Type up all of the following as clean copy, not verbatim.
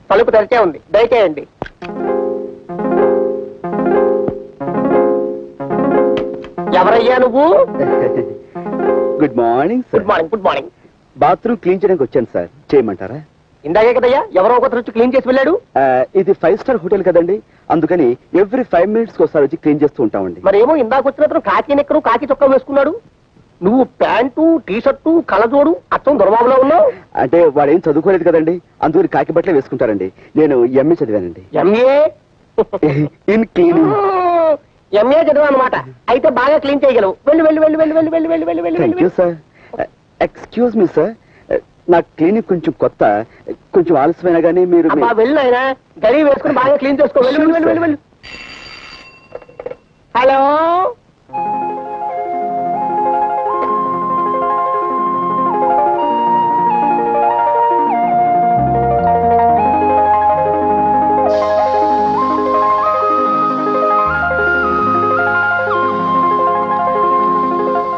తలుపు తెరిచే ఉంది, దయచేయండి. ఎవరయ్యా నువ్వు? Good morning. Good morning. Good morning. Bathroom clean చేయడానికి వచ్చాను సార్, చేయమంటారా? ఇందాకే కదయ్యా ఎవరో ఒకరు వచ్చి క్లీన్ చేసి వెళ్ళాడు. ఇది 5 స్టార్ హోటల్ కదండి, అందుకని ఎవ్రీ 5 minutes ఒకసారి వచ్చి క్లీన్ చేస్తూ ఉంటామండి. మరేమో ఇందాక వచ్చిన కాకి నెక్కరు కాకి చొక్కా వేసుకున్నాడు, నువ్వు ప్యాంటు టీషర్టు కళ్ళజోడు అచ్చం దొరబాబులో ఉన్నావు. అంటే వాడు ఏం చదువుకోలేదు కదండి, అందుకని కాకి బట్టలే వేసుకుంటారండి. నేను ఎంఏ చదివానండి. MA in cleaning. ఎంఏ చదివా అనమాట. అయితే బాగా క్లీన్ చేయగలవు. వెళ్ళి వెళ్ళి వెళ్ళి వెళ్ళి వెళ్ళి వెళ్ళి వెళ్ళి వెళ్ళి వెళ్ళి. సార్ ఎక్స్క్యూజ్ మీ సార్, నా క్లినిక్ కొంచెం కొత్త, కొంచెం ఆలస్యమైనా కానీ మీరు వెళ్ళి ఆయన గడి వేసుకుని బాగా క్లీన్ చేసుకో. వెళ్ళి వెళ్ళి వెళ్ళి వెళ్ళి. హలో,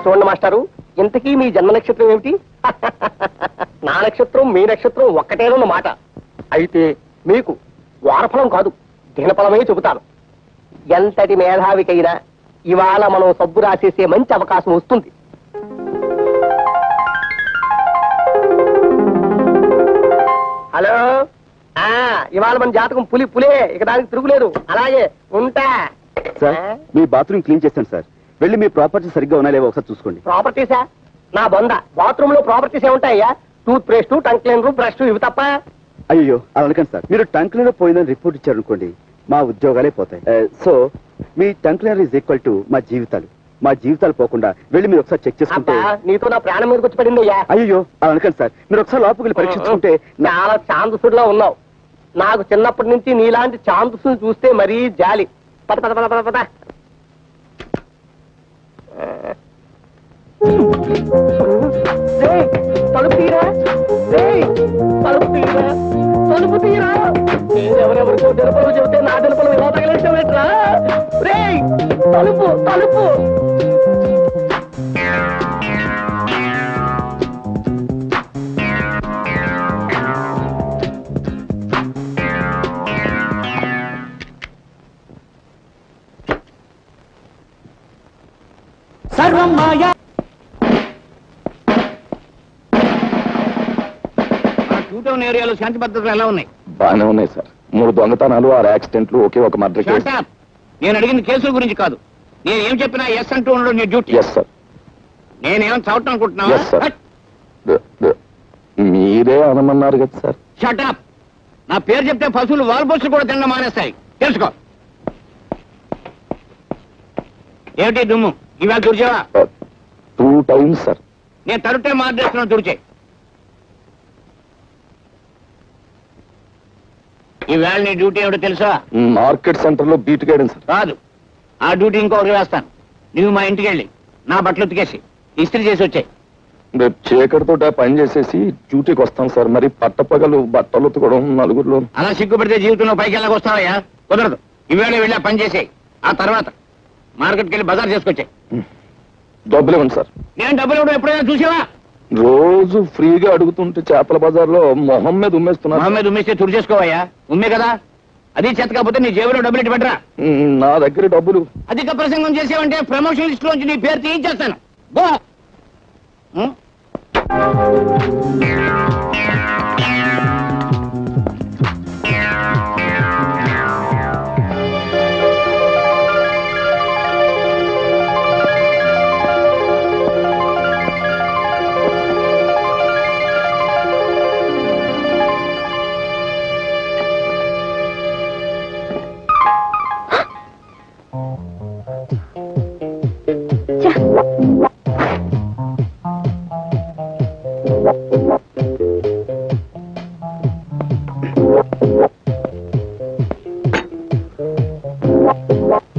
చూడండి మాస్టారు, ఇంతకీ మీ జన్మ నక్షత్రం ఏమిటి? నా నక్షత్రం మీ నక్షత్రం ఒక్కటేనన్నమాట. అయితే మీకు వారఫలం కాదు, దినఫలమే చెబుతాను. ఎంతటి మేధావికైనా ఇవాళ మనం సబ్బు రాసేసే మంచి అవకాశం వస్తుంది. హలో, ఇవాళ మన జాతకం పులే, ఇక దానికి తిరుగులేదు. అలాగే ఉంటా. సార్ మీ బాత్రూమ్ క్లీన్ చేస్తాను సార్, వెళ్ళి మీ ప్రాపర్టీ సరిగ్గా ఉన్నా లేవో ఒకసారి చూసుకోండి. ప్రాపర్టీసా? నా బొంద, బాత్రూమ్ లో ప్రాపర్టీస్ ఏముంటాయ్యా? Toothpaste, tongue cleaner, brush, ఇవి తప్ప. అయ్యో అలా అనకండి సార్, మీరు టంక్ క్లీనర్ పోయిందని రిపోర్ట్ ఇచ్చారనుకోండి, మా ఉద్యోగాలే పోతాయి. సో మీ tongue cleaner is equal to మా జీవితాలు పోకుండా వెళ్ళి మీరు ఒకసారి చెక్ చేసుకుంటే. నీతో నా ప్రాణం మీదకి వచ్చి పడింది అయ్యా. అయ్యో అలా అనకండి సార్, మీరు ఒకసారి లోపలికి వెళ్ళి పరీక్షించుకుంటే. చాలా ఛాందసుడిలో ఉన్నావు. నాకు చిన్నప్పటి నుంచి నీలాంటి ఛాందసుని చూస్తే మరీ జాలి. పద పద పద పద పద. తలుపు తీరా, తలుపు తీరా, తలుపు తీరా. ఎవరెవరికో దినపలు చెబితే నా దినపలు ఎలా తగిలించా? తలుపు తలుపు. సర్వం మాయా. టూటౌన్ ఏరియాలో శాంతి భద్రతలు ఎలా ఉన్నాయి? బాగానే ఉన్నాయి సార్. 3 దొంగతనాలు, 6 యాక్సిడెంట్లు, ఒకే ఒక మర్డర్ కేసు. నేను అడిగింది కేసుల గురించి కాదు. నేను ఏం చెప్పినా ఎస్ అంటూ ఉండడం నీ డ్యూటీ. Yes sir. నేనేమో చదవటం అనుకుంటున్నావా? Yes sir. మీరే అనమన్నారు కదా సార్. Shut up. నా పేరు చెప్తే పశువులు వాల్బోసులు కూడా తినడం మానేస్తాయి, తెలుసుకో. ఏమిటి దుమ్ము? ఇవాళ తుడిచావా? 2 times సార్. నేను తరుటే మార్చేస్తున్నాను, తుడిచే. ఈవేళ నీ డ్యూటీ ఏమిటో తెలుసా? మార్కెట్ సెంటర్ లో బీట్ గైడెన్స్ కాదు, ఆ డ్యూటీ ఇంకొకరు వేస్తాను. నువ్వు మా ఇంటికి వెళ్ళి నా బట్టలు ఉతికేసి ఇస్త్రీ చేసి వచ్చాయి. రేపు చీకటితో పని చేసేసి డ్యూటీకి వస్తాం సార్. మరి పట్టపగలు బట్టలు ఉతకడం నలుగురిలో. అలా సిగ్గుపడితే జీవితంలో పైకి వెళ్ళకొస్తావయ్యా? కుదరదు. ఈవేళ వెళ్ళి ఆ పని చేసేయి. ఆ తర్వాత మార్కెట్కి వెళ్ళి బజార్ చేసుకొచ్చాయి. డబ్బులు ఇవ్వండి సార్. నేను డబ్బులు ఇవ్వడం ఎప్పుడైనా చూసావా? రోజు ఫ్రీగా అడుగుతుంటే చేపల బజార్లో మొహం మీద ఉమ్మేస్తున్నా. మొహం మీద ఉమ్మేస్తే తుడి చేసుకోవయ్యా. ఉమ్మే కదా, అది చేత కాకపోతే నీ జేబులో డబ్బులు ఇటు పెట్టరా. నా దగ్గర డబ్బులు. అధిక ప్రసంగం చేసావంటే ప్రమోషన్ లిస్ట్ లోంచి నీ పేరు తీయించేస్తాను. బో.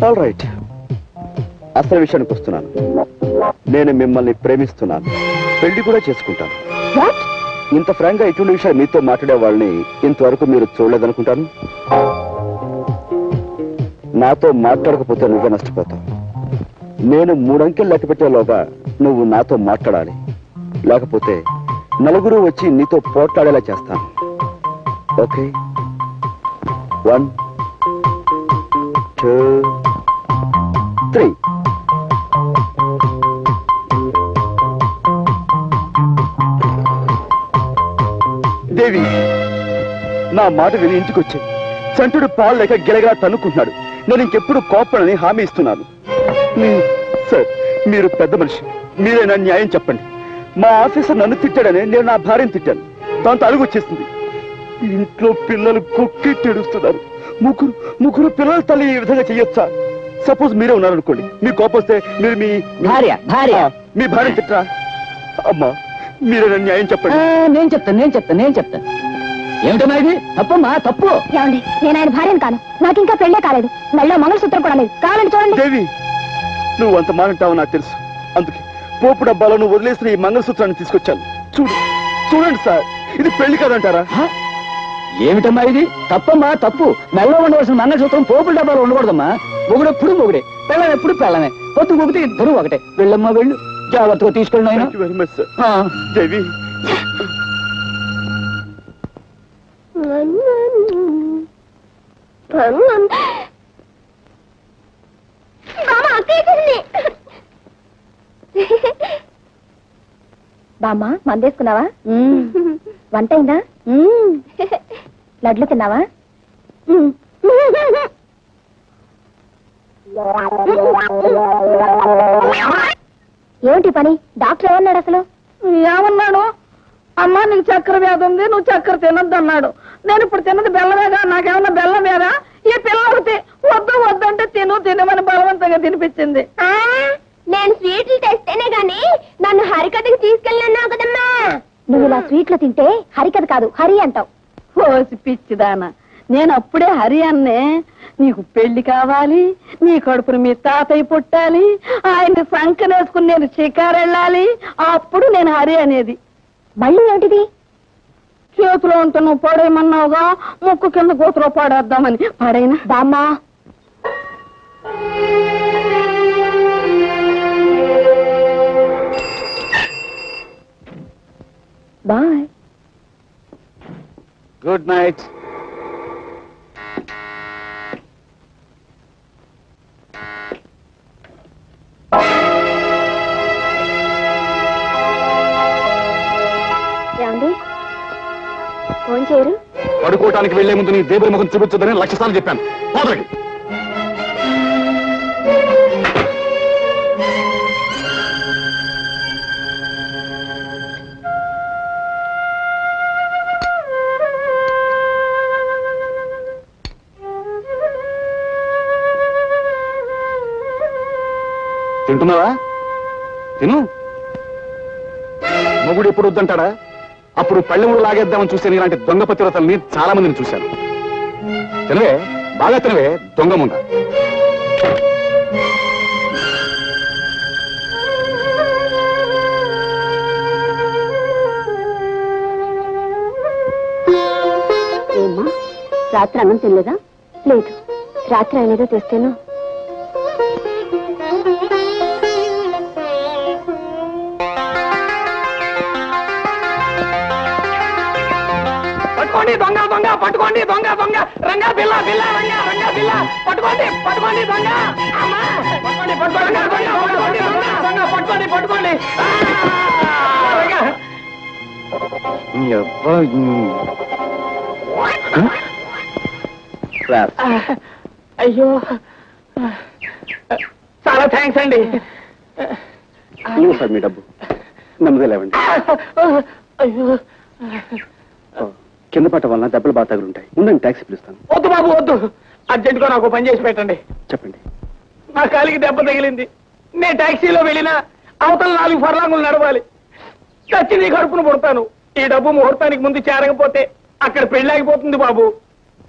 ఆల్ రైట్, అసలు విషయానికి వస్తున్నాను. నేను మిమ్మల్ని ప్రేమిస్తున్నాను, పెళ్లి కూడా చేసుకుంటాను. ఇంత ఫ్రాంక్ గా ఇటువంటి విషయాలు మీతో మాట్లాడే వాళ్ళని ఇంతవరకు మీరు చూడలేదనుకుంటాను. నాతో మాట్లాడకపోతే నువ్వే నష్టపోతావు. నేను 3 అంకెలు లెక్క పెట్టేలోగా నువ్వు నాతో మాట్లాడాలి. లేకపోతే నలుగురు వచ్చి నీతో పోట్లాడేలా చేస్తాను. ఓకే? 1 2 3. దేవి, నా మాట విని ఇంటికి వచ్చాయి. సంటుడు పాలు లేక గిలగా తన్నుకుంటున్నాడు. నేను ఇంకెప్పుడు కోపడని హామీ ఇస్తున్నాను. సార్, మీరు పెద్ద మనిషి, మీరైనా న్యాయం చెప్పండి. మా ఆఫీసర్ నన్ను తిట్టాడని నేను నా భార్యను తిట్టాను. దాంతో అలుగు వచ్చేసింది. ఇంట్లో పిల్లలు కుక్కి తెడుస్తున్నారు. ముగ్గురు పిల్లల తల్లి ఈ విధంగా చెయ్యొచ్చా? సపోజ్ మీరే ఉన్నారనుకోండి, మీ కోపం వస్తే మీరు మీ భార్య తిట్టరా? అమ్మా, మీరైనా న్యాయం చెప్పండి. నేను చెప్తాను. ఏమిటమ్మా ఇది? తప్పమ్మా, తప్పు. ఏమండి, నేను ఆయన భార్యను కాను. నాకు ఇంకా పెళ్ళే కాలేదు. మెళ్ళో మంగళసూత్రం కూడా లేదు. కావాలండి చూడండి. దేవి, నువ్వు అంత మానంటావు నాకు తెలుసు. అందుకే పోపు డబ్బాలో నువ్వు వదిలేసిన ఈ మంగళసూత్రాన్ని తీసుకొచ్చాను. చూడండి సార్, ఇది పెళ్లి కాదంటారా? ఏమిటమ్మా ఇది? తప్పమ్మా, తప్పు. మెల్ల ఉండవలసిన మంగళసూత్రం పోపుల డబ్బాలో ఉండకూడదమ్మా. మొగుడెప్పుడు మొగుడే, పెళ్ళం ఎప్పుడు పెళ్ళమే. పొత్తు మొగితే ఇద్దరు ఒకటే. వెళ్ళమ్మా, వెళ్ళు. జాగ్రత్తగా తీసుకెళ్ళిన ఆయన. Very much sir. దేవి, బామ్మ, మందేసుకున్నావా? వంట అయిందా? లడ్లు తిన్నావా? ఏమిటి పని? డాక్టర్ ఏమన్నాడు అసలు? ఏమన్నాడు? అమ్మా, నీకు చక్కెర వ్యాధి ఉంది, నువ్వు చక్కెర తినద్దు అన్నాడు. నేను ఇప్పుడు తిన్నది బెల్లమేగా, నాకేమన్నా బెల్లం వేరా? ఈ పిల్లలకి వద్దంటే తినమని బలవంతంగా తినిపించింది. నేను స్వీట్లు తెస్తేనే గాని నన్ను హరికథకి తీసుకెళ్ళినావు కదమ్మా. నువ్వు ఇలా స్వీట్లు తింటే హరికథ కాదు, హరి అంటావు. ఓసి పిచ్చిదానా, నేను అప్పుడే హరి అన్నే. నీకు పెళ్లి కావాలి, నీ కడుపును మీ తాతయ్య పుట్టాలి, ఆయన్ని సంకనేసుకుని నేను షికారు వెళ్ళాలి, అప్పుడు నేను హరి అనేది. మళ్ళీ ఏంటిది? చేతిలో ఉంటే నువ్వు పడేయమన్నావుగా, ముక్కు కింద కూతురు పడేద్దామని. పడైనా బామ్మా, బాయ్. Good night. ఏమండి, ఫోన్ చేయరు? పడుకోవటానికి వెళ్లే ముందు నీ దేవుడి ముఖం చూపించదని 1,00,000 సార్లు చెప్పాను. పోదలకి. తింటున్నావా? తిను. మొగుడు ఎప్పుడు వద్దంటాడా? అప్పుడు పళ్ళెముడు లాగేద్దామని చూస్తే ఇలాంటి దొంగ పతివ్రతల్ని చాలా మందిని చూశాను. తినవే, బాగా తినవే, దొంగ ముండ. ఏమ్మా, రాత్రి అన్నం తినలేదా? లేదు, రాత్రి అయినదో తెస్తేను. పట్టుకోండి దొంగ రంగా బిల్ల రంగా బిల్ల పట్టుకోండి దొంగ. పట్టుకోండి. అయ్యో, చాలా థ్యాంక్స్ అండి. సార్, మీ డబ్బు నెమ్మది లేవండి. అయ్యో, కింద పట్ట వలన దెబ్బలు బాగా తగులుంటాయి. ఉండండి, ట్యాక్సీ పిలుస్తాను. వద్దు బాబు, వద్దు. అర్జెంటుగా నాకు పని చేసి పెట్టండి. చెప్పండి. నా కాలికి దెబ్బ తగిలింది. నేను టాక్సీలో వెళ్ళినా అవతల 4 ఫర్లాంగులు నడవాలి. చచ్చి నీ కడుపును పుడతాను. ఈ డబ్బు ముహూర్తానికి ముందు చేరకపోతే అక్కడ పెళ్ళాగిపోతుంది బాబు.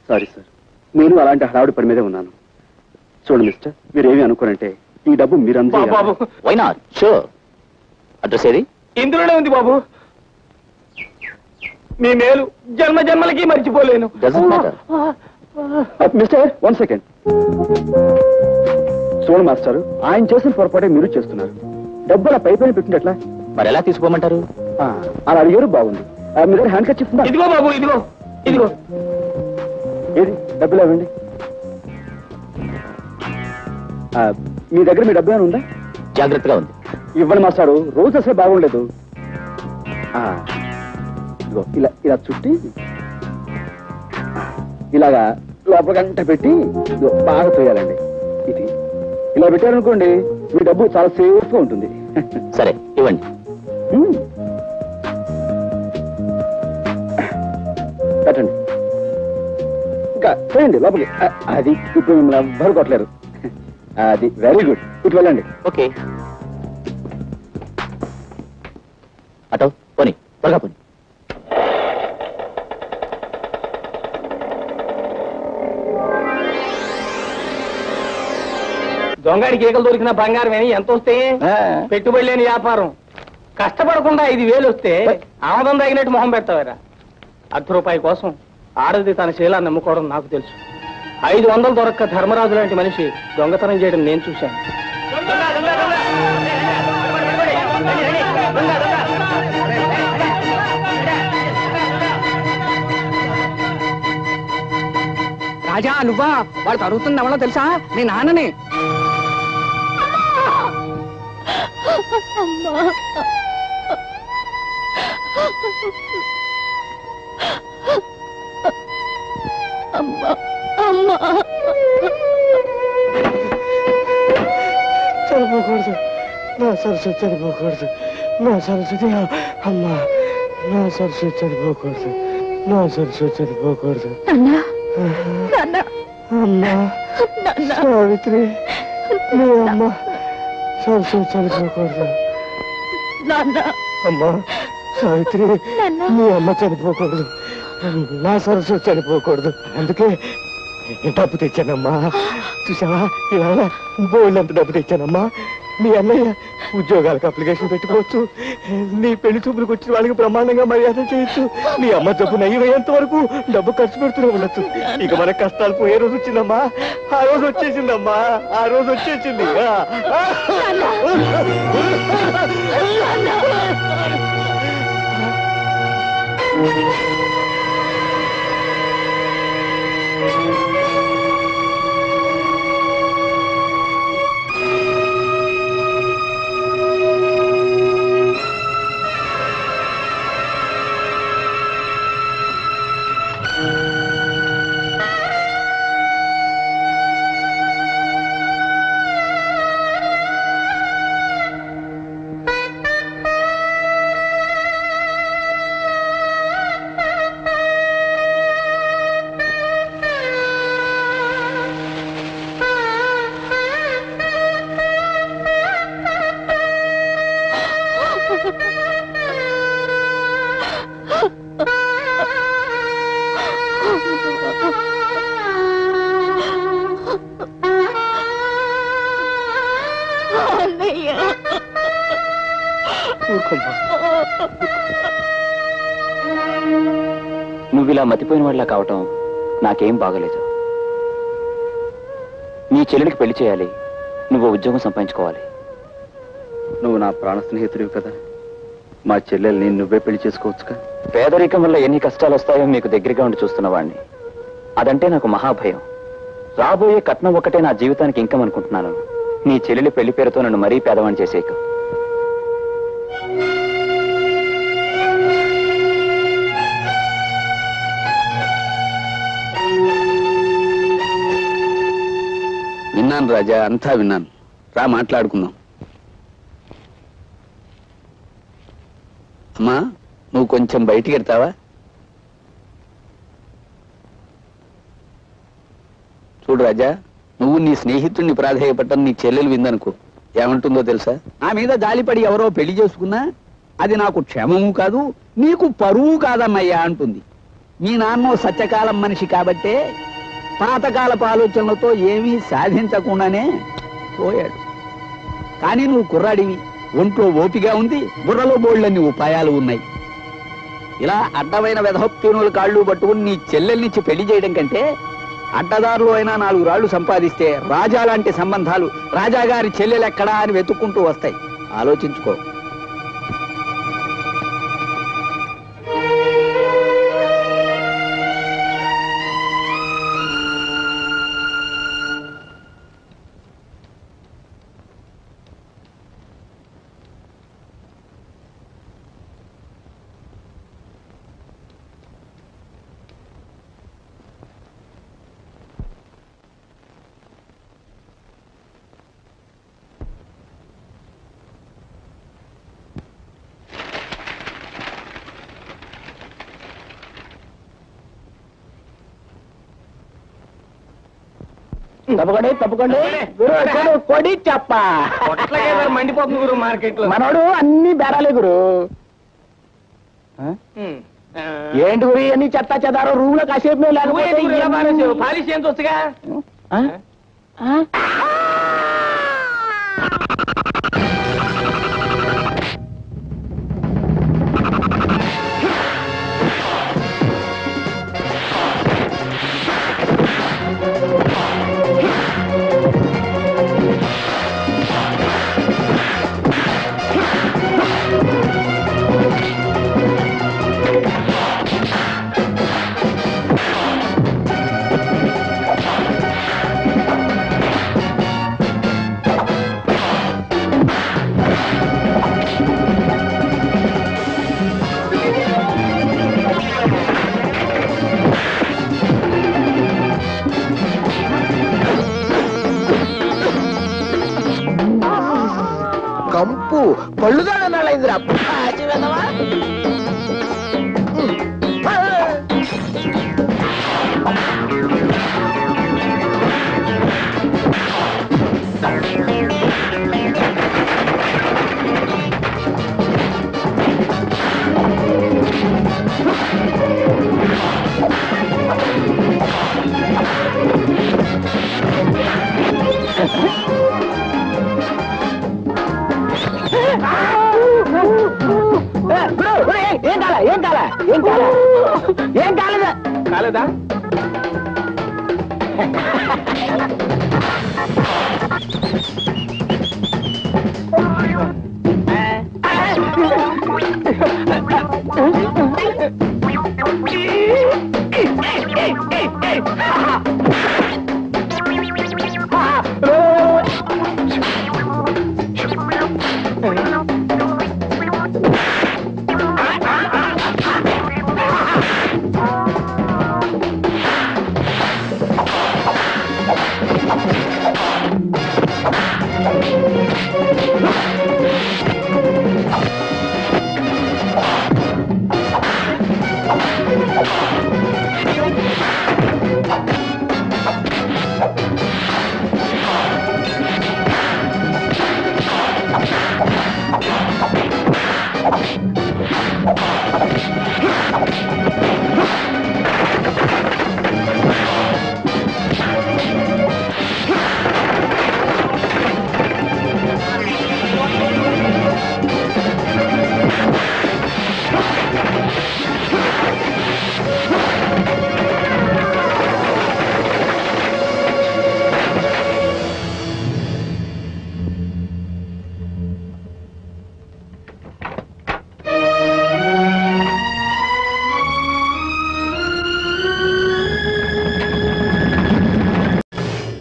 సారీ సార్, నేను అలాంటి హడావుడి పని మీదే ఉన్నాను. చూడండి మిస్టర్, మీరేమి అనుకోనంటే ఈ డబ్బు మీరందరూ. బాబు, వై నాట్? షూర్. అడ్రస్ ఏది? ఇందులోనే ఉంది బాబు. మీ మేలు జన్మలకి మర్చిపోలేను. Mister, 1 second. చూడండి మాస్టర్, ఆయన చేసిన పొరపాటే మీరు చేస్తున్నారు. డబ్బు అలా పై పైన పెట్టినట్లా? మరి ఎలా తీసుకోమంటారు? అలా అడిగారు, బాగుంది. మీ దగ్గర హ్యాండ్ కర్చీఫ్ ఉందా? ఇదిగో బాబు, ఇదిగో ఇదిగో. ఏది డబ్బులు ఇవ్వండి. మీ దగ్గర మీ డబ్బు ఏమైనా ఉందా? జాగ్రత్తగా ఉంది. ఇవ్వండి మాస్టారు, రోజు అసలు బాగుండలేదు. ఇదిగో ఇలా ఇలా చుట్టి ఇలాగా లోపల గంట పెట్టి బాగా తోయాలండి. ఇది ఇలా పెట్టారనుకోండి, మీ డబ్బు చాలా సేఫ్ గా ఉంటుంది. సరే ఇవ్వండి. పెట్టండి, ఇంకా చేయండి లోపలికి. అది ఇప్పుడు మిమ్మల్ని ఎవ్వరు కొట్టలేరు. అది వెరీ గుడ్. ఇటు వెళ్ళండి. ఓకే. అటో పోనీ, త్వరగా పోనీ. దొంగడికి ఈకలు దొరికిన బంగారం అని ఎంత వస్తే పెట్టుబడి లేని వ్యాపారం. కష్టపడకుండా 5,000 వస్తే ఆమదం తగినట్టు మొహం పెడతావారా? ₹10 కోసం ఆడది తన శీలాన్ని నమ్ముకోవడం నాకు తెలుసు. 500 దొరక్క ధర్మరాజు లాంటి మనిషి దొంగతనం చేయడం నేను చూశాను. రాజా, నువ్వా? వాడు తరుగుతుంది ఎవరో తెలుసా? నీ నాన్నని. చనిపోకూడదు, నా సరస్వతి చనిపోకూడదు, నా సరస్వతి అమ్మా, నా సరస్వతి చనిపోకూడదు, నా సరస్వతి చనిపోకూడదు. అమ్మా సావిత్రి, నీ అమ్మ సరస్వతి చనిపోకూడదు. అమ్మా సావిత్రి, నీ అమ్మ చనిపోకూడదు, నా సరస్వతి చనిపోకూడదు. అందుకే డబ్బు తెచ్చానమ్మా. చూసావా, ఇవాళ బోళ్ళంత డబ్బు తెచ్చానమ్మా. మీ అన్నయ్య ఉద్యోగాలకు అప్లికేషన్ పెట్టుకోవచ్చు, నీ పెళ్లి చూపులకు వచ్చిన వాళ్ళకి బ్రహ్మాండంగా మర్యాద చేయొచ్చు. నీ అమ్మ జబ్బు నయ్యమయ్యేంత వరకు డబ్బు ఖర్చు పెడుతూనే ఉండొచ్చు. ఇక మన కష్టాలు పోయే రోజు వచ్చిందమ్మా. ఆ రోజు వచ్చేసిందమ్మా, ఆ రోజు వచ్చేసింది. నువ్విలా మతిపోయిన వాళ్ళ కావటం నాకేం బాగలేదు. నీ చెల్లెలికి పెళ్లి చేయాలి, నువ్వు ఉద్యోగం సంపాదించుకోవాలి. నువ్వు నా ప్రాణ స్నేహితుడివి కదా, మా చెల్లెల్ని నువ్వే పెళ్లి చేసుకోవచ్చుగా. పేదరికం వల్ల ఎన్ని కష్టాలు వస్తాయో మీకు దగ్గరగా ఉండి చూస్తున్నవాడిని. అదంటే నాకు మహాభయం. రాబోయే కట్నం ఒక్కటే నా జీవితానికి ఇంకం అనుకుంటున్నాను. నీ చెల్లెలి పెళ్లి పేరుతో నన్ను మరీ పేదవాణ్ణి చేసేయకు. విన్నాను రాజా, అంతా విన్నాను. రా మాట్లాడుకుందాం. అమ్మా, నువ్వు కొంచెం బయటికి వెళ్తావా? చూడు రాజా, నువ్వు నీ స్నేహితుడిని ప్రాధేయపడ్డం నీ చెల్లెలు విందనుకో, ఏమంటుందో తెలుసా? నా మీద జాలిపడి ఎవరో పెళ్లి చేసుకున్నా అది నాకు క్షేమము కాదు, నీకు పరువు కాదమ్మయ్యా అంటుంది. మీ నాన్నో సత్యకాలం మనిషి కాబట్టే పాతకాలపు ఆలోచనలతో ఏమీ సాధించకుండానే పోయాడు. కానీ నువ్వు కుర్రాడివి, ఒంట్లో ఓపిగా ఉంది, బుర్రలో బోళ్ళన్ని ఉపాయాలు ఉన్నాయి. ఇలా అడ్డమైన వెధోప్తీనుల కాళ్ళు పట్టుకుని నీ చెల్లెల్నిచ్చి పెళ్లి చేయడం కంటే అడ్డదారులు అయినా 4 రాళ్లు సంపాదిస్తే రాజా లాంటి సంబంధాలు రాజాగారి చెల్లెలెక్కడా అని వెతుక్కుంటూ వస్తాయి. ఆలోచించుకో. తప్పకండి గురు వచ్చాడు, కొడి చెప్ప మండిపోతుంది గురు మార్కెట్ లో. మనోడు అన్ని బేరాలే గురు. ఏంటి గురి అన్ని చెత్త చెదారో రూమ్ లో కాసేపు పాలిష్ ఏం వస్తుగా. కంపు పళ్ళుదాడన్నాళ్ళైందిరా. ఏం కాలేదా? కాలేదా?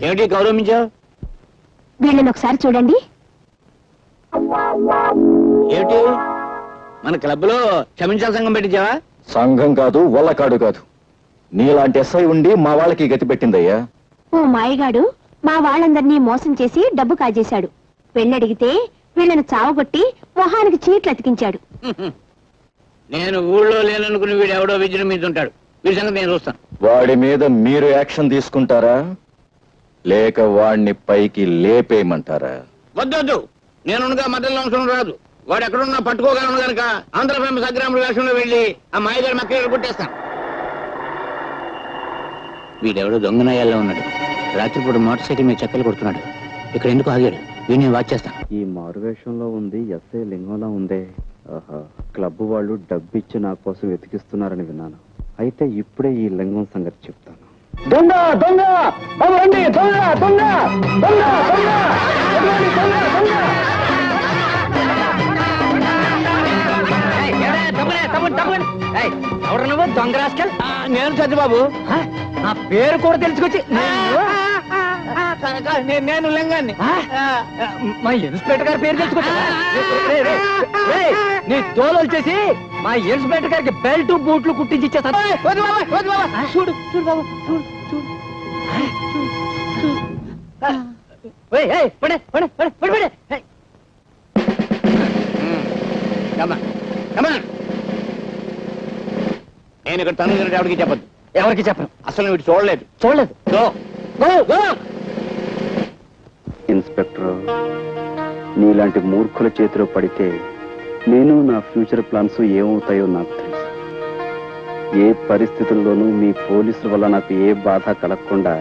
ఏమిటి గౌరవించావు? వీళ్ళని ఒకసారి చూడండి. ఏమిటి మన క్లబ్ లో క్షమించాల సంఘం పెట్టించావా? సంఘం కాదు, వల్లకాడు కాదు. నీలాంటి ఎస్ఐ ఉండి మా వాళ్ళకి గతి పెట్టిందయ్యా. ఓ మాయగాడు మా వాళ్ళందరినీ మోసం చేసి డబ్బు కాజేశాడు. పెళ్ళడిగితే వీళ్ళని చావగొట్టి మొహానికి చీట్లు అతికించాడు. నేను ఊళ్ళో లేననుకుని వీడు ఎవడో విజృంభించుంటాడు. వీడి సంగతి నేను చూస్తాను. వాడి మీద మీరు యాక్షన్ తీసుకుంటారా లేక వాడిని పైకి లేపేయమంటారా? వద్దొద్దు, నేనుగా మధ్యలో అవసరం రాదు. వాడు ఎక్కడున్నా పట్టుకోగలను గనక ఆంధ్ర ఫేమస్ అగ్రాముల వేషంలో వెళ్ళి ఆ మాయగారి మక్కలు కొట్టేస్తాను. వీడెవడో దొంగనయ్యాల్లో ఉన్నాడు. రాత్రిపూట మోటార్ సైకిల్ మీద చక్కలు కొడుతున్నాడు. ఇక్కడ ఎందుకు ఆగాడు? వీడిని వాచ్ చేస్తాను. ఈ మారువేషంలో ఉంది ఎస్ఐ లింగంలా ఉందే. ఆహా, క్లబ్ వాళ్ళు డబ్బిచ్చి నా కోసం వెతికిస్తున్నారని విన్నాను. అయితే ఇప్పుడే ఈ లింగం సంగతి చెప్తాను. దొంగ దొంగ బాబు రండి, దొంగ దొంగ దొంగ దొంగ దొంగ. ఎవరు నువ్వు దొంగ రాస్కల్? నేను చంద్రబాబు. నా పేరు కూడా తెలుసుకొచ్చి నేను లింగాన్ని. మా ఇన్స్పెక్టర్ గారి పేరు తెలుసుకొచ్చా? నీ తోలు వచ్చేసి మా ఇన్స్పెక్టర్ గారికి బెల్ట్ బూట్లు కుట్టించి ఇచ్చేస్తాను. చూడు చూడు బాబు, చూడు చూడు. నేను ఇక్కడ తను ఎవరికి చెప్పద్దు. ఎవరికి చెప్పను. అసలు వీడు చూడలేదు. ఇన్స్పెక్టర్, నీలాంటి మూర్ఖుల చేతిలో పడితే నేను నా ఫ్యూచర్ ప్లాన్స్ ఏమవుతాయో నాకు తెలుసు. ఏ పరిస్థితుల్లోనూ మీ పోలీసుల వల్ల నాకు ఏ బాధ కలగకుండా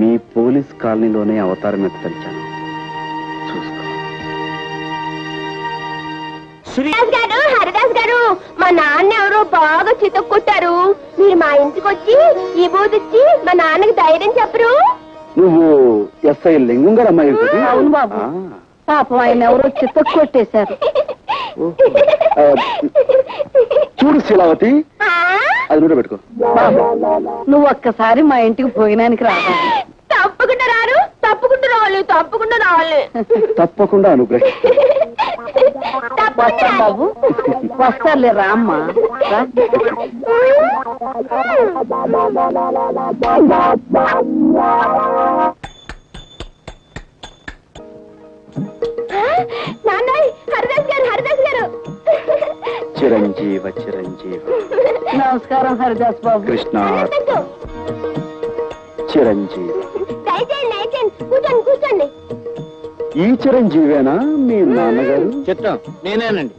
మీ పోలీస్ కాలనీలోనే అవతారం ఎత్తలిచాను. చూసుకో. హరిదాస్ గారు, మా నాన్న ఎవరో బాగా చితక్కొట్టారు. మీరు మా ఇంటికి వచ్చి ఈ బూదిచ్చి మా నాన్నకి ధైర్యం చెప్పరు? నువ్వు ఎస్ఐ లింగం గారు అమ్మాయి? అవును బాబు, పాపం ఆయన ఎవరో చిత్తకు కొట్టేశారు. చూడు శీలావతి, అది నూనె పెట్టుకో. బాబు, నువ్వు ఒక్కసారి మా ఇంటికి భోజనానికి రావాలి. తప్పకుండా రారు, తప్పకుండా రావాలి, తప్పకుండా రావాలి. తప్పకుండా అనుగ్రహం. వస్తాను బాబు, వస్తారులే, రామ్మా రా. హరిదాస్ గారు. చిరంజీవ చిరంజీవ. నమస్కారం హరిదాస్ బాబు. కృష్ణ చిరంజీవి. కూర్చోండి కూర్చోండి. ఈ చిరంజీవేనా మీ నాన్నగారు? చిత్రం నేనేనండి.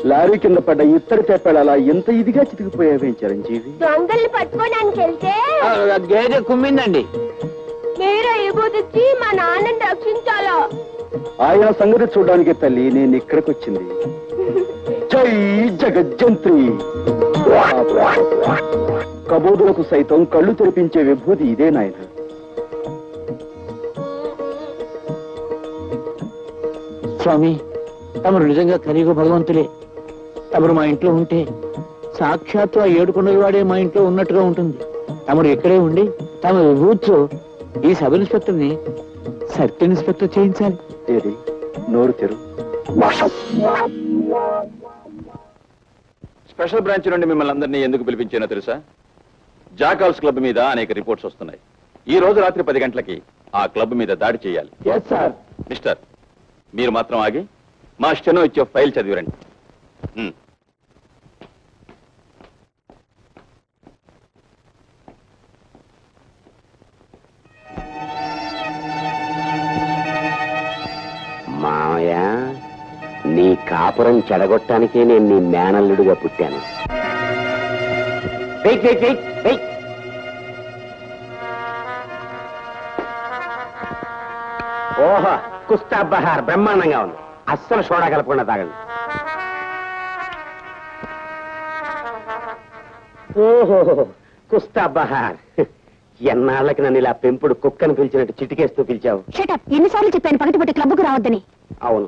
లారీ కింద పడ్డ ఇత్తడి తెప్పాడు అలా ఎంత ఇదిగా చితికిపోయావే చిరంజీవి? దొంగల్ని పట్టుకోవడానికి వెళ్తే గేదె కుమ్మిందండి. మీరే ఇవ్వదొచ్చి మా నాన్నని రక్షించాలా? ఆయన సంగతి చూడడానికి తల్లి నేను ఇక్కడికి వచ్చింది. జై జగజ్జంత్రి. కబోదులకు సైతం కళ్ళు తెరిపించే విభూతి ఇదే నాయన. స్వామి, తమరు నిజంగా కలియుగ భగవంతులే. తమరు మా ఇంట్లో ఉంటే సాక్షాత్తు ఆ ఏడుకొండల వాడే మా ఇంట్లో ఉన్నట్టుగా ఉంటుంది. తమరు ఇక్కడే ఉండి తమ విభూతితో ఈ సబ్ ఇన్స్పెక్టర్ని సర్కిల్ ఇన్స్పెక్టర్ చేయించాలి. ఏది నోరు తెరు. స్పెషల్ బ్రాంచ్ నుండి మిమ్మల్ని అందరినీ ఎందుకు పిలిపించానో తెలుసా? జాకాల్స్ క్లబ్ మీద అనేక రిపోర్ట్స్ వస్తున్నాయి. ఈ రోజు రాత్రి 10 గంటలకి ఆ క్లబ్ మీద దాడి చేయాలి. మిస్టర్, మీరు మాత్రం ఆగి మా స్టెనో ఇచ్చే ఫైల్ చదివిరండి. మామయ్య, నీ కాపురం చెడగొట్టానికే నేను నీ మేనల్లుడిగా పుట్టాను. ఓహో, కుస్తా బహార్ బ్రహ్మాండంగా ఉంది. అస్సలు సోడా కలపకుండా తాగండి. ఓహో, కుస్తా బహార్. ఎన్నాళ్ళకి నన్ను ఇలా పెంపుడు కుక్కను పిలిచినట్టు చిటికేస్తూ పిలిచావు. ఎన్నిసార్లు చెప్పాను పగటిపూట క్లబ్కు రావద్దని? అవును,